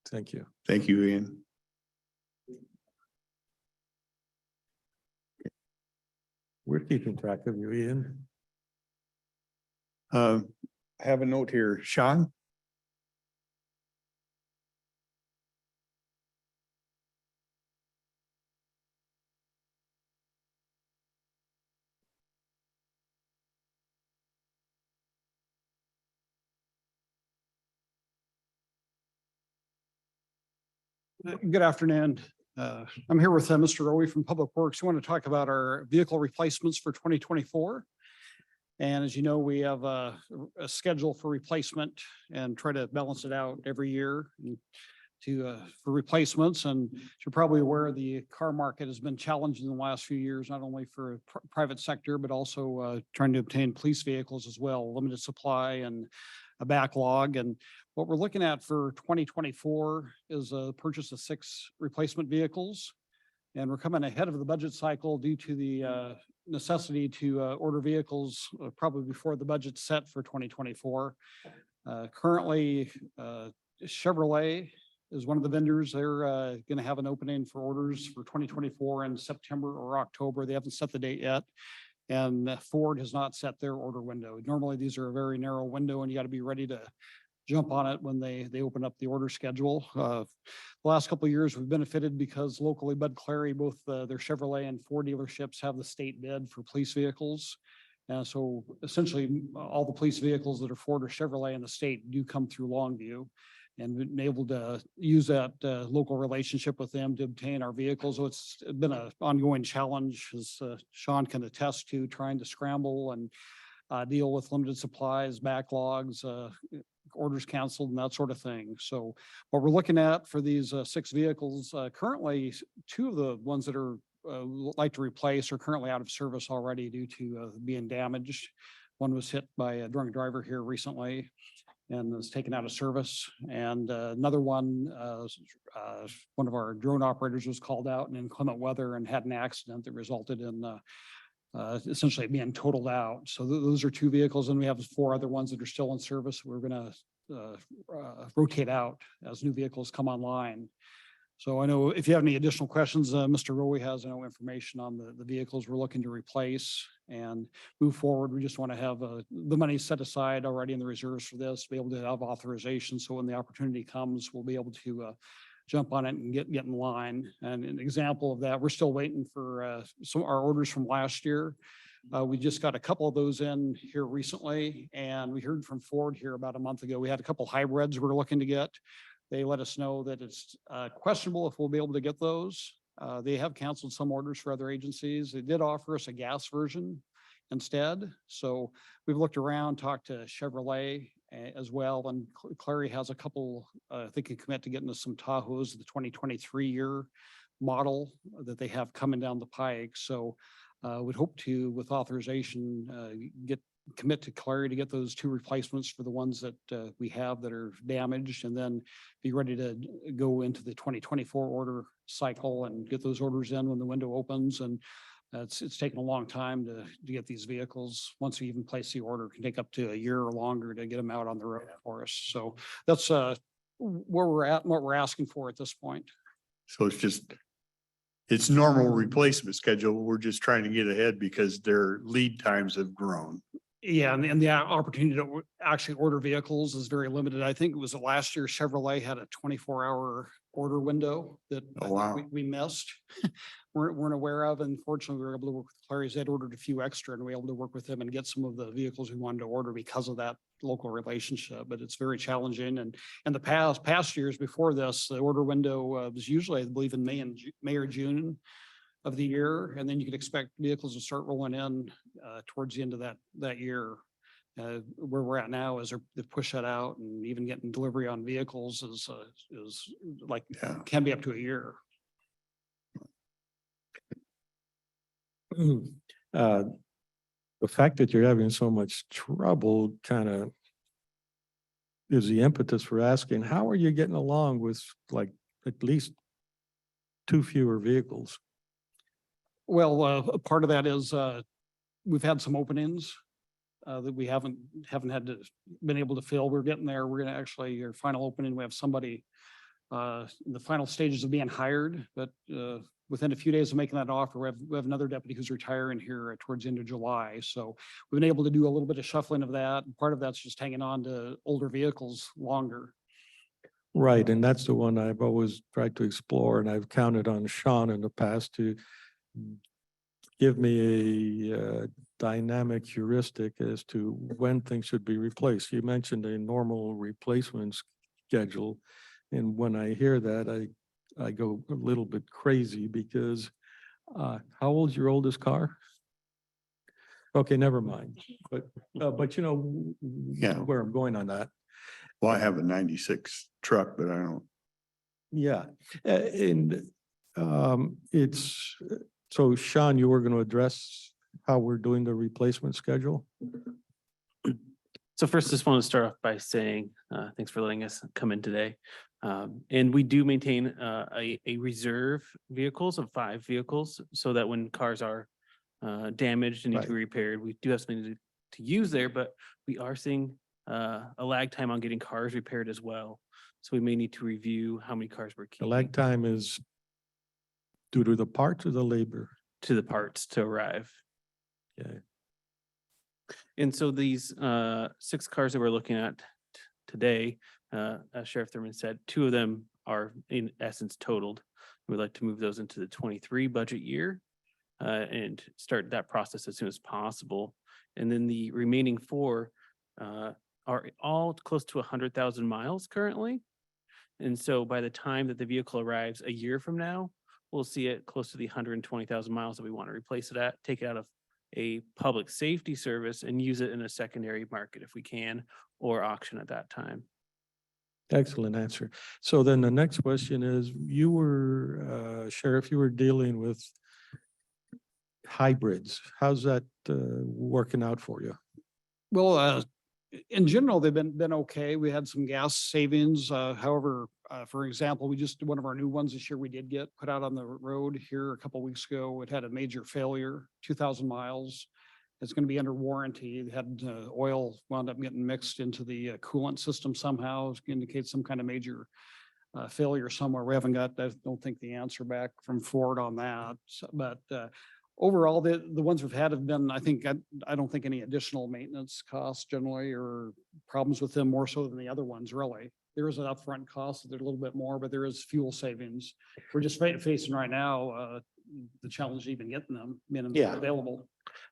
[SPEAKER 3] thank you.
[SPEAKER 1] Thank you, Ian.
[SPEAKER 3] We're keeping track of you, Ian.
[SPEAKER 1] I have a note here. Sean?
[SPEAKER 6] Good afternoon. I'm here with Mr. Rowe from Public Works. We want to talk about our vehicle replacements for 2024. And as you know, we have a schedule for replacement and try to balance it out every year for replacements. And you're probably aware the car market has been challenged in the last few years, not only for private sector, but also trying to obtain police vehicles as well, limited supply and a backlog. And what we're looking at for 2024 is a purchase of 6 replacement vehicles. And we're coming ahead of the budget cycle due to the necessity to order vehicles probably before the budget's set for 2024. Currently, Chevrolet is one of the vendors. They're going to have an opening for orders for 2024 in September or October. They haven't set the date yet. And Ford has not set their order window. Normally, these are a very narrow window and you got to be ready to jump on it when they open up the order schedule. The last couple of years, we've benefited because locally Bud Clary, both their Chevrolet and Ford dealerships have the state bid for police vehicles. So essentially, all the police vehicles that are Ford or Chevrolet in the state do come through Longview. And been able to use that local relationship with them to obtain our vehicles. So it's been an ongoing challenge, as Sean can attest to, trying to scramble and deal with limited supplies, backlogs, orders canceled and that sort of thing. So what we're looking at for these 6 vehicles, currently 2 of the ones that are like to replace are currently out of service already due to being damaged. One was hit by a drunk driver here recently and was taken out of service. And another one, one of our drone operators was called out in inclement weather and had an accident that resulted in essentially being totaled out. So those are 2 vehicles, and we have 4 other ones that are still in service. We're going to rotate out as new vehicles come online. So I know if you have any additional questions, Mr. Rowe has no information on the vehicles we're looking to replace and move forward. We just want to have the money set aside already in the reserves for this, be able to have authorization. So when the opportunity comes, we'll be able to jump on it and get in line. And an example of that, we're still waiting for some of our orders from last year. We just got a couple of those in here recently, and we heard from Ford here about a month ago. We had a couple hybrids we're looking to get. They let us know that it's questionable if we'll be able to get those. They have canceled some orders for other agencies. They did offer us a gas version instead. So we've looked around, talked to Chevrolet as well, and Clary has a couple, I think, can commit to getting us some Tahoes, the 2023 year model that they have coming down the pike. So would hope to, with authorization, commit to Clary to get those 2 replacements for the ones that we have that are damaged, and then be ready to go into the 2024 order cycle and get those orders in when the window opens. And it's taken a long time to get these vehicles. Once we even place the order, it can take up to a year or longer to get them out on the road for us. So that's where we're at and what we're asking for at this point.
[SPEAKER 1] So it's normal replacement schedule. We're just trying to get ahead because their lead times have grown.
[SPEAKER 6] Yeah, and the opportunity to actually order vehicles is very limited. I think it was last year Chevrolet had a 24-hour order window that I think
[SPEAKER 1] wow.
[SPEAKER 6] we missed, weren't aware of. And fortunately, we were able to work with Clary's. They'd ordered a few extra, and we were able to work with them and get some of the vehicles we wanted to order because of that local relationship. But it's very challenging. And in the past years before this, the order window was usually, I believe, in May or June of the year, and then you could expect vehicles to start rolling in towards the end of that year. Where we're at now is they push that out, and even getting delivery on vehicles is like can be up to a year.
[SPEAKER 3] The fact that you're having so much trouble kind of is the impetus for asking, how are you getting along with like at least 2 fewer vehicles?
[SPEAKER 6] Well, a part of that is we've had some openings that we haven't been able to fill. We're getting there. We're going to actually, your final opening, we have somebody in the final stages of being hired, but within a few days of making that offer, we have another deputy who's retiring here towards the end of July. So we've been able to do a little bit of shuffling of that. And part of that's just hanging on to older vehicles longer.
[SPEAKER 3] Right, and that's the one I've always tried to explore, and I've counted on Sean in the past to give me a dynamic heuristic as to when things should be replaced. You mentioned a normal replacement schedule, and when I hear that, I go a little bit crazy because how old's your oldest car? Okay, never mind. But you know
[SPEAKER 1] Yeah.
[SPEAKER 3] where I'm going on that.
[SPEAKER 1] Well, I have a 96 truck, but I don't,
[SPEAKER 3] Yeah, and it's, so Sean, you were going to address how we're doing the replacement schedule?
[SPEAKER 7] So first, just want to start off by saying, thanks for letting us come in today. And we do maintain a reserve vehicles of 5 vehicles so that when cars are damaged and need to be repaired, we do have something to use there, but we are seeing a lag time on getting cars repaired as well. So we may need to review how many cars we're
[SPEAKER 3] The
[SPEAKER 7] keeping
[SPEAKER 3] lag time is due to the parts or the labor?
[SPEAKER 7] to the parts to arrive.
[SPEAKER 3] Okay.
[SPEAKER 7] And so these 6 cars that we're looking at today, as Sheriff Thurman said, 2 of them are in essence totaled. We'd like to move those into the 23 budget year and start that process as soon as possible. And then the remaining 4 are all close to 100,000 miles currently. And so by the time that the vehicle arrives a year from now, we'll see it close to the 120,000 miles that we want to replace it at, take it out of a public safety service and use it in a secondary market if we can, or auction at that time.
[SPEAKER 3] Excellent answer. So then the next question is, you were, Sheriff, you were dealing with hybrids. How's that working out for you?
[SPEAKER 6] Well, in general, they've been okay. We had some gas savings. However, for example, one of our new ones this year, we did get put out on the road here a couple of weeks ago. It had a major failure, 2,000 miles. It's going to be under warranty. It had oil wound up getting mixed into the coolant system somehow. It indicates some kind of major failure somewhere. We haven't got, I don't think, the answer back from Ford on that. But overall, the ones we've had have been, I don't think any additional maintenance costs generally or problems with them more so than the other ones, really. There is an upfront cost, they're a little bit more, but there is fuel savings. We're just facing right now the challenge of even getting them available.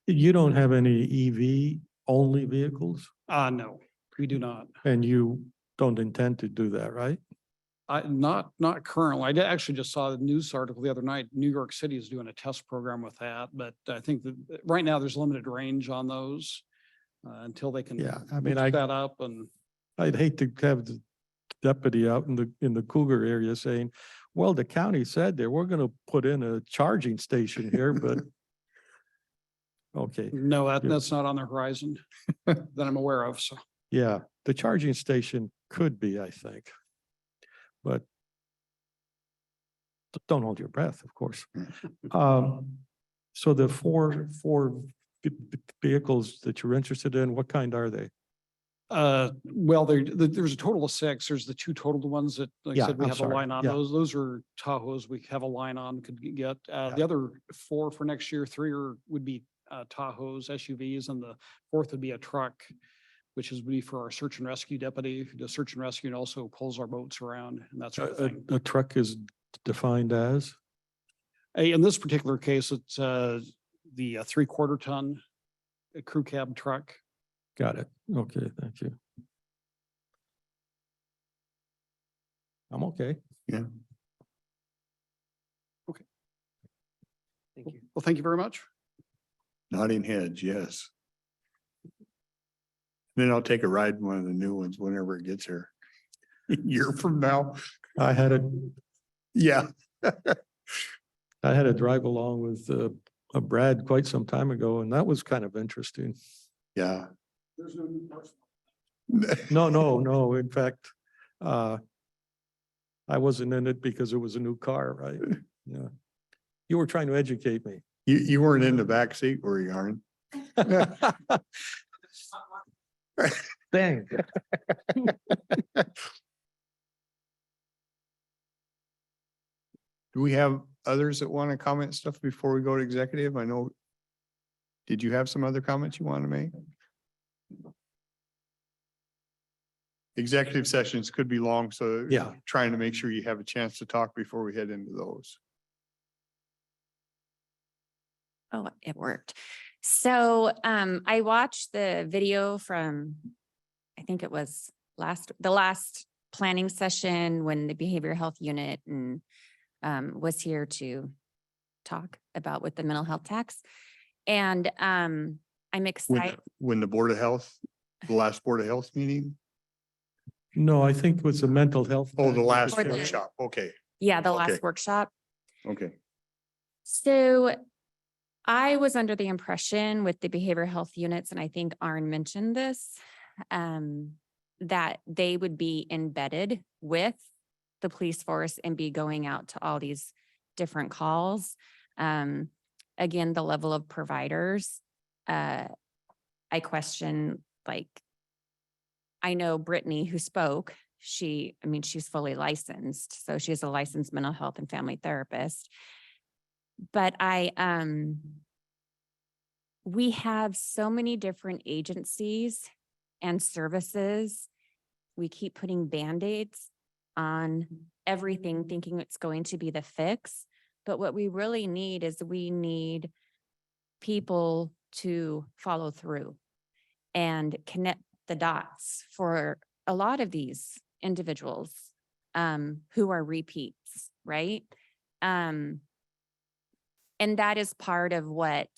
[SPEAKER 3] You don't have any EV only vehicles
[SPEAKER 6] No, we do not.
[SPEAKER 3] and you don't intend to do that, right?
[SPEAKER 6] Not currently. I actually just saw the news article the other night. New York City is doing a test program with that, but I think that right now there's limited range on those until they can
[SPEAKER 3] Yeah, I mean,
[SPEAKER 6] boost that up. And
[SPEAKER 3] I'd hate to have the deputy out in the Cougar area saying, well, the county said that we're going to put in a charging station here, but okay,
[SPEAKER 6] no,
[SPEAKER 3] Yeah.
[SPEAKER 6] that's not on the horizon that I'm aware of. So
[SPEAKER 3] yeah, the charging station could be, I think. But don't hold your breath, of course. So the four vehicles that you're interested in, what kind are they?
[SPEAKER 6] well, there's a total of 6. There's the 2 totaled ones that, like I
[SPEAKER 3] Yeah,
[SPEAKER 6] said, we
[SPEAKER 3] I'm
[SPEAKER 6] have a
[SPEAKER 3] sorry.
[SPEAKER 6] line on.
[SPEAKER 3] Yeah.
[SPEAKER 6] Those are Tahoes. We have a line on, could get. The other 4 for next year, 3 would be Tahoes, SUVs, and the 4th would be a truck, which would be for our search and rescue deputy, who does search and rescue and also pulls our boats around and that sort of thing.
[SPEAKER 3] A truck is defined as?
[SPEAKER 6] In this particular case, it's the 3/4 ton crew cab truck.
[SPEAKER 3] Got it. Okay, thank you. I'm okay.
[SPEAKER 1] yeah.
[SPEAKER 7] Thank you.
[SPEAKER 6] Well, thank you very much.
[SPEAKER 1] Nodding heads, yes. Then I'll take a ride in one of the new ones whenever it gets here. A year from now.
[SPEAKER 3] I had a,
[SPEAKER 1] Yeah.
[SPEAKER 3] I had a drive along with a Brad quite some time ago, and that was kind of interesting.
[SPEAKER 1] Yeah.
[SPEAKER 3] No. In fact, I wasn't in it because it was a new car, right? Yeah. You were trying to educate me.
[SPEAKER 1] You weren't in the back seat, were you, Aaron?
[SPEAKER 3] Dang.
[SPEAKER 1] Do we have others that want to comment stuff before we go to executive? I know. Did you have some other comments you want to make? Executive sessions could be long, so
[SPEAKER 3] Yeah.
[SPEAKER 1] trying to make sure you have a chance to talk before we head into those.
[SPEAKER 5] Oh, it worked. So I watched the video from, I think it was the last planning session when the behavioral health unit and was here to talk about with the mental health tax. And I'm
[SPEAKER 1] when,
[SPEAKER 5] excited.
[SPEAKER 1] when the Board of Health, the last Board of Health meeting?
[SPEAKER 3] No, I think it was the mental health.
[SPEAKER 1] Oh, the last
[SPEAKER 5] For the-
[SPEAKER 1] workshop. Okay,
[SPEAKER 5] Yeah, the
[SPEAKER 1] Okay.
[SPEAKER 5] last workshop.
[SPEAKER 1] okay.
[SPEAKER 5] So I was under the impression with the behavioral health units, and I think Arn mentioned this, that they would be embedded with the police force and be going out to all these different calls. Again, the level of providers, I question, like, I know Brittany who spoke, she's fully licensed, so she's a licensed mental health and family therapist. But we have so many different agencies and services. We keep putting Band-Aids on everything, thinking it's going to be the fix. But what we really need is we need people to follow through and connect the dots for a lot of these individuals who are repeats, right? And that is part of what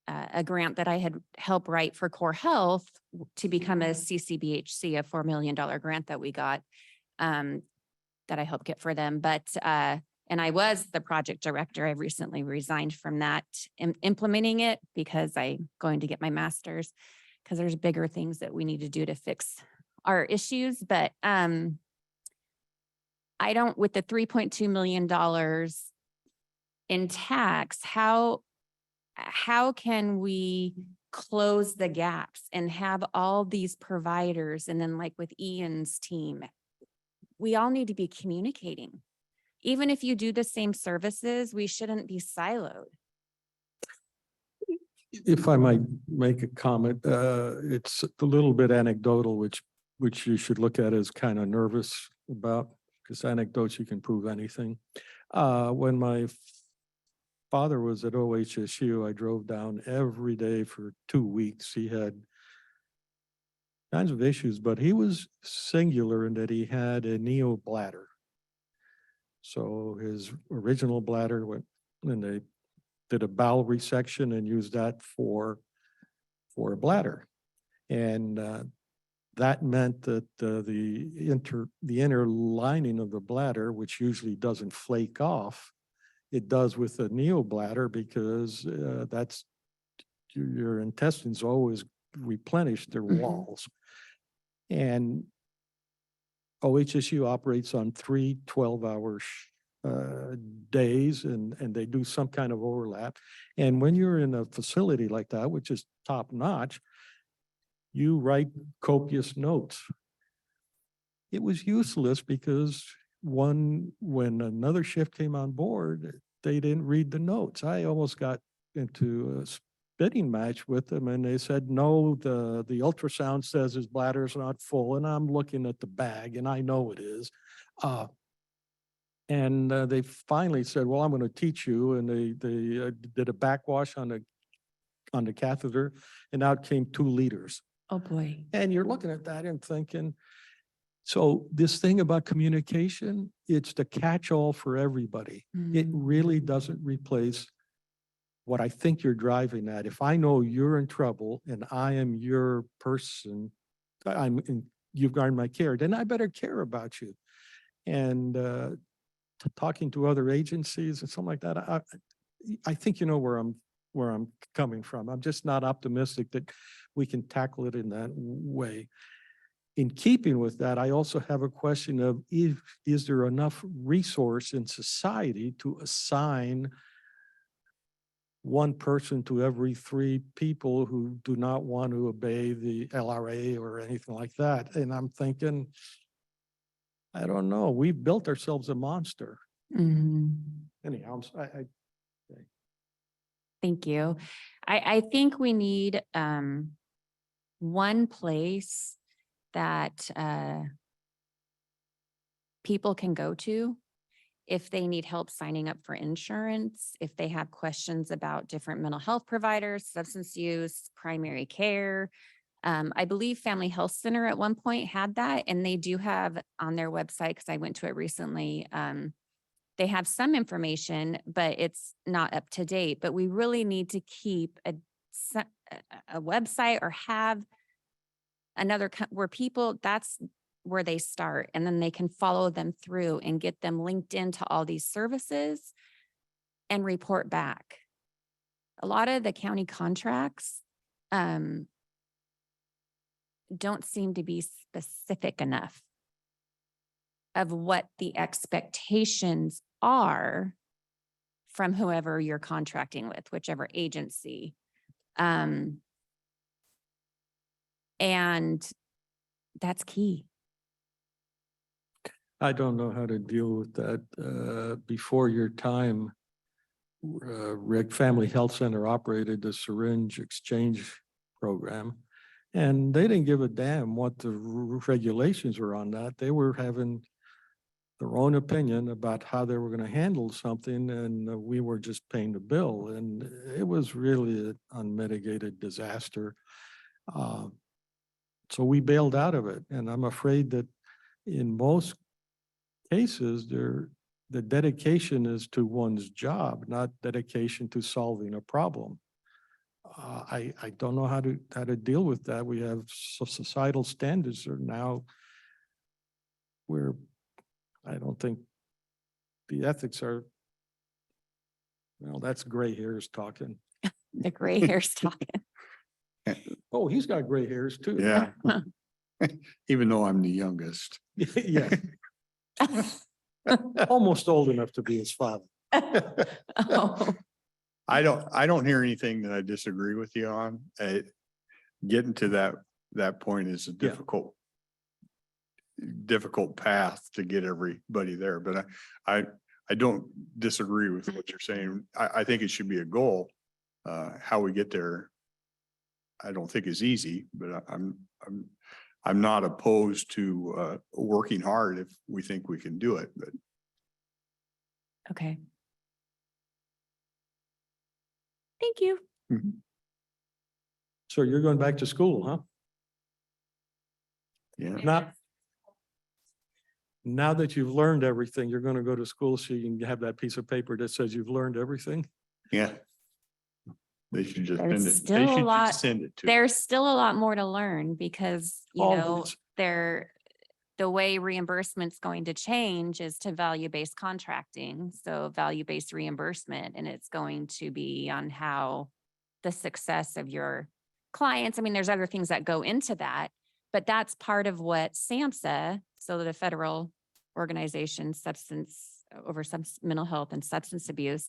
[SPEAKER 5] a grant that I had helped write for Core Health to become a CCBHC, a $4 million grant that we got that I helped get for them. But, and I was the project director. I recently resigned from that, implementing it because I'm going to get my master's because there's bigger things that we need to do to fix our issues. But I don't, with the $3.2 million in tax, how can we close the gaps and have all these providers? And then like with Ian's team, we all need to be communicating. Even if you do the same services, we shouldn't be siloed.
[SPEAKER 3] If I might make a comment, it's a little bit anecdotal, which you should look at as kind of nervous about, because anecdotes, you can prove anything. When my father was at OHSU, I drove down every day for 2 weeks. He had kinds of issues, but he was singular in that he had a neobladder. So his original bladder went, and they did a bowel resection and used that for a bladder. And that meant that the inner lining of the bladder, which usually doesn't flake off, it does with a neobladder because that's your intestines always replenish their walls. And OHSU operates on 3 12-hour days, and they do some kind of overlap. And when you're in a facility like that, which is top notch, you write copious notes. It was useless because when another shift came on board, they didn't read the notes. I almost got into a spitting match with them, and they said, no, the ultrasound says his bladder is not full, and I'm looking at the bag and I know it is. And they finally said, well, I'm going to teach you. And they did a backwash on the catheter, and out came 2 liters.
[SPEAKER 5] Oh, boy.
[SPEAKER 3] And you're looking at that and thinking, so this thing about communication, it's the catch-all for everybody. It really doesn't replace what I think you're driving at. If I know you're in trouble and I am your person, you've got my care, then I better care about you. And talking to other agencies and something like that, I think you know where I'm coming from. I'm just not optimistic that we can tackle it in that way. In keeping with that, I also have a question of is there enough resource in society to assign one person to every 3 people who do not want to obey the LRA or anything like that? And I'm thinking, I don't know, we built ourselves a monster. Anyhow,
[SPEAKER 5] Thank you. I think we need one place that people can go to if they need help signing up for insurance, if they have questions about different mental health providers, substance use, primary care. I believe Family Health Center at one point had that, and they do have on their website, because I went to it recently, they have some information, but it's not up to date. But we really need to keep a website or have another, where people, that's where they start. And then they can follow them through and get them linked into all these services and report back. A lot of the county contracts don't seem to be specific enough of what the expectations are from whoever you're contracting with, whichever agency. And that's key.
[SPEAKER 3] I don't know how to deal with that. Before your time, Rick Family Health Center operated the syringe exchange program. And they didn't give a damn what the regulations were on that. They were having their own opinion about how they were going to handle something, and we were just paying the bill. And it was really an unmitigated disaster. So we bailed out of it. And I'm afraid that in most cases, the dedication is to one's job, not dedication to solving a problem. I don't know how to deal with that. We have societal standards are now where I don't think the ethics are, well, that's gray hairs talking.
[SPEAKER 5] The gray hairs talking.
[SPEAKER 3] Oh, he's got gray hairs too.
[SPEAKER 1] Yeah. Even though I'm the youngest.
[SPEAKER 3] Yeah, almost old enough to be his father.
[SPEAKER 5] Oh,
[SPEAKER 1] I don't hear anything that I disagree with you on. Getting to that point is a
[SPEAKER 3] Yeah.
[SPEAKER 1] difficult path to get everybody there, but I don't disagree with what you're saying. I think it should be a goal. How we get there, I don't think is easy, but I'm not opposed to working hard if we think we can do it, but
[SPEAKER 5] okay. Thank you.
[SPEAKER 3] So you're going back to school, huh?
[SPEAKER 1] yeah.
[SPEAKER 3] Now that you've learned everything, you're going to go to school so you can have that piece of paper that says you've learned everything?
[SPEAKER 1] Yeah. They should just
[SPEAKER 5] There's
[SPEAKER 1] send it.
[SPEAKER 5] still
[SPEAKER 1] They
[SPEAKER 5] a
[SPEAKER 1] should
[SPEAKER 5] lot-
[SPEAKER 1] just send it to.
[SPEAKER 5] There's still a lot more to learn because, you know,
[SPEAKER 3] Always.
[SPEAKER 5] the way reimbursement's going to change is to value-based contracting. So value-based reimbursement, and it's going to be on how the success of your clients. I mean, there's other things that go into that, but that's part of what SAMHSA, so the federal organization, mental health and substance abuse,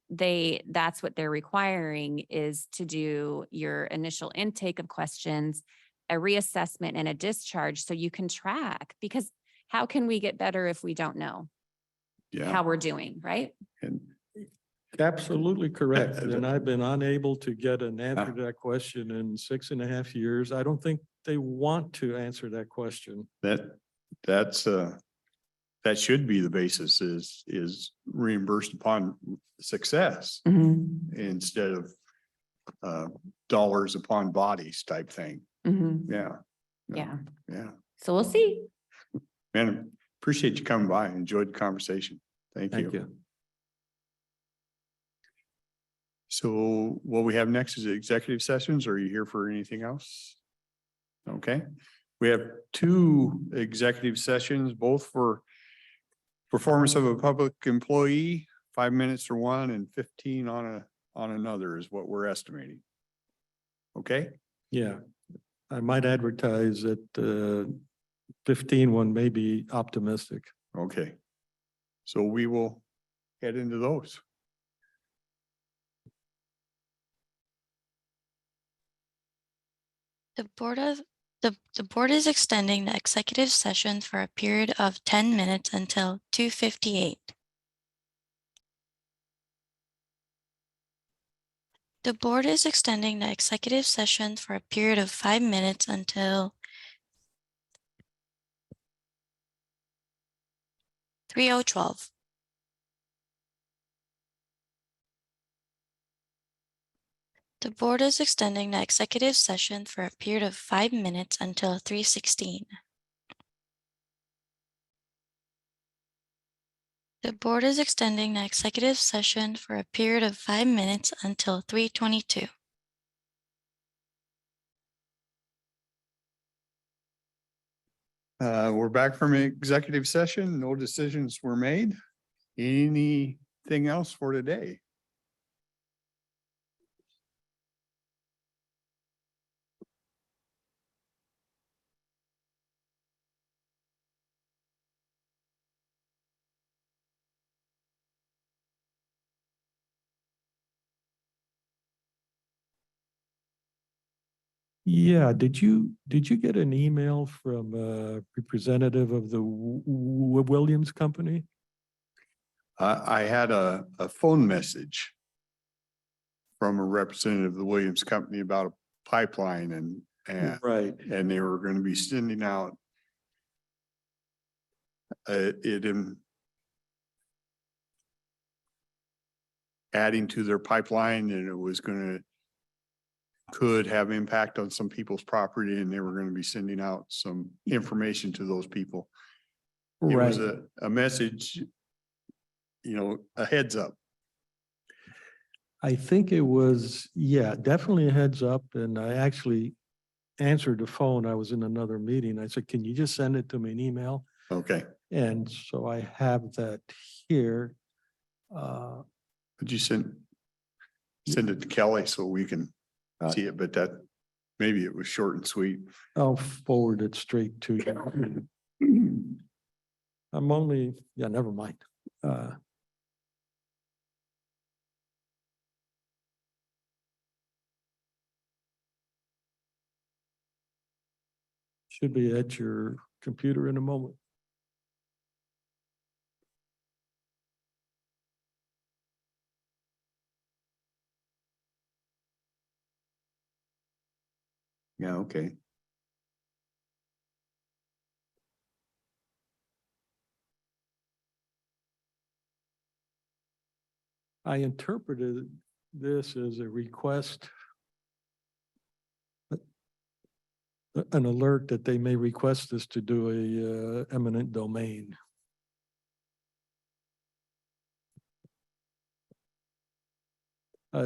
[SPEAKER 5] that's what they're requiring is to do your initial intake of questions, a reassessment and a discharge so you can track, because how can we get better if we don't know
[SPEAKER 1] Yeah.
[SPEAKER 5] how we're doing, right?
[SPEAKER 1] And
[SPEAKER 3] Absolutely correct.
[SPEAKER 1] Uh,
[SPEAKER 3] And I've been unable to get an answer to that question in 6.5 years. I don't think they want to answer that question.
[SPEAKER 1] that should be the basis is reimbursed upon success instead of dollars upon bodies type thing. Yeah.
[SPEAKER 5] Yeah.
[SPEAKER 1] Yeah.
[SPEAKER 5] So we'll see.
[SPEAKER 1] Man, appreciate you coming by. Enjoyed the conversation. Thank
[SPEAKER 3] Thank
[SPEAKER 1] you.
[SPEAKER 3] you.
[SPEAKER 1] So what we have next is executive sessions. Are you here for anything else? Okay. We have 2 executive sessions, both for performance of a public employee, 5 minutes for one and 15 on another is what we're estimating. Okay?
[SPEAKER 3] Yeah, I might advertise that 15 one may be optimistic.
[SPEAKER 1] Okay. So we will head into those.
[SPEAKER 8] The board is extending the executive session for a period of 10 minutes until 2:58. The board is extending the executive session for a period of 5 minutes until 3:12. The board is extending the executive session for a period of 5 minutes until 3:16. The board is extending the executive session for a period of 5 minutes until 3:22.
[SPEAKER 1] We're back from executive session. No decisions were made. Anything else for today?
[SPEAKER 3] Yeah, did you get an email from a representative of the Williams Company?
[SPEAKER 1] I had a phone message from a representative of the Williams Company about a pipeline and
[SPEAKER 3] Right.
[SPEAKER 1] they were going to be sending out it in adding to their pipeline, and it was could have impact on some people's property, and they were going to be sending out some information to those people. It was
[SPEAKER 3] Right.
[SPEAKER 1] a message, a heads up.
[SPEAKER 3] I think it was, yeah, definitely a heads up. And I actually answered the phone. I was in another meeting. I said, can you just send it to me in email?
[SPEAKER 1] Okay.
[SPEAKER 3] And so I have that here.
[SPEAKER 1] Could you send it to Kelly so we can see it? But maybe it was short and sweet.
[SPEAKER 3] I'll forward it straight to you. I'm only, yeah, never mind. Should be at your computer in a moment.
[SPEAKER 1] Yeah, okay.
[SPEAKER 3] I interpreted this as a request, an alert that they may request us to do a eminent domain.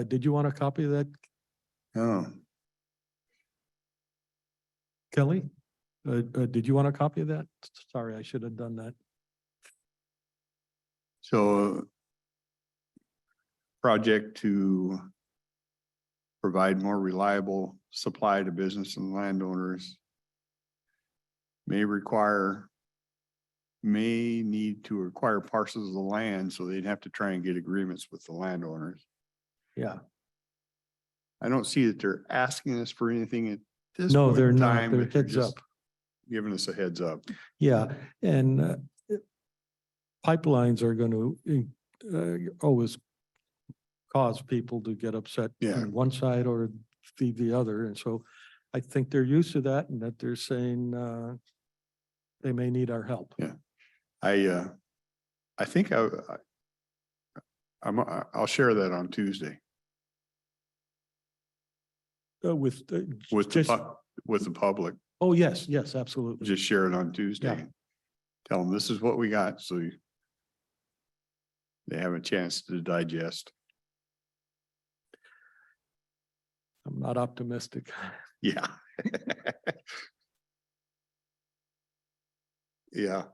[SPEAKER 3] Did you want a copy of that,
[SPEAKER 1] Oh,
[SPEAKER 3] Kelly? Did you want a copy of that? Sorry, I should have done that.
[SPEAKER 1] so project to provide more reliable supply to business and landowners may need to acquire parcels of land, so they'd have to try and get agreements with the landowners.
[SPEAKER 3] Yeah.
[SPEAKER 1] I don't see that they're asking us for anything at this
[SPEAKER 3] No,
[SPEAKER 1] point
[SPEAKER 3] they're
[SPEAKER 1] in
[SPEAKER 3] not.
[SPEAKER 1] time,
[SPEAKER 3] They're
[SPEAKER 1] but they're
[SPEAKER 3] heads
[SPEAKER 1] just
[SPEAKER 3] up.
[SPEAKER 1] giving us a heads up.
[SPEAKER 3] Yeah, and pipelines are going to always cause people to get upset
[SPEAKER 1] Yeah.
[SPEAKER 3] on one side or the other. And so I think they're used to that, and that they're saying they may need our help.
[SPEAKER 1] Yeah. I think I'll share that on Tuesday
[SPEAKER 3] With
[SPEAKER 1] with
[SPEAKER 3] just,
[SPEAKER 1] the public.
[SPEAKER 3] oh, yes, absolutely.
[SPEAKER 1] Just share it on Tuesday.
[SPEAKER 3] Yeah.
[SPEAKER 1] Tell them this is what we got, so they have a chance to digest.
[SPEAKER 3] I'm not optimistic.
[SPEAKER 1] Yeah. Yeah.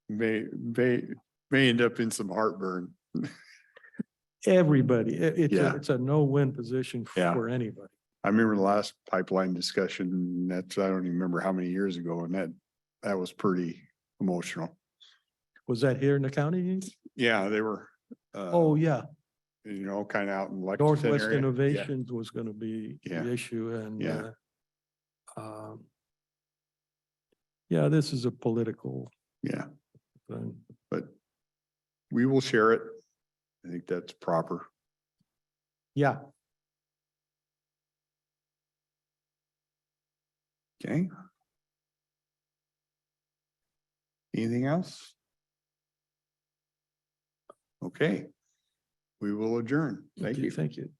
[SPEAKER 1] May end up in some heartburn.
[SPEAKER 3] Everybody,
[SPEAKER 1] Yeah.
[SPEAKER 3] it's a no-win position
[SPEAKER 1] Yeah.
[SPEAKER 3] for anybody.
[SPEAKER 1] I remember the last pipeline discussion, I don't even remember how many years ago, and that was pretty emotional.
[SPEAKER 3] Was that here in the county?
[SPEAKER 1] Yeah, they were.
[SPEAKER 3] Oh, yeah.
[SPEAKER 1] Kind of out in Lexington
[SPEAKER 3] Northwest
[SPEAKER 1] area.
[SPEAKER 3] Innovations was going to be
[SPEAKER 1] Yeah.
[SPEAKER 3] the issue, and
[SPEAKER 1] Yeah.
[SPEAKER 3] Yeah, this is a political
[SPEAKER 1] Yeah,
[SPEAKER 3] thing.
[SPEAKER 1] but we will share it. I think that's proper.
[SPEAKER 3] Yeah.
[SPEAKER 1] Okay. Anything else? Okay. We will adjourn. Thank
[SPEAKER 3] Okay,
[SPEAKER 1] you.
[SPEAKER 3] Thank you.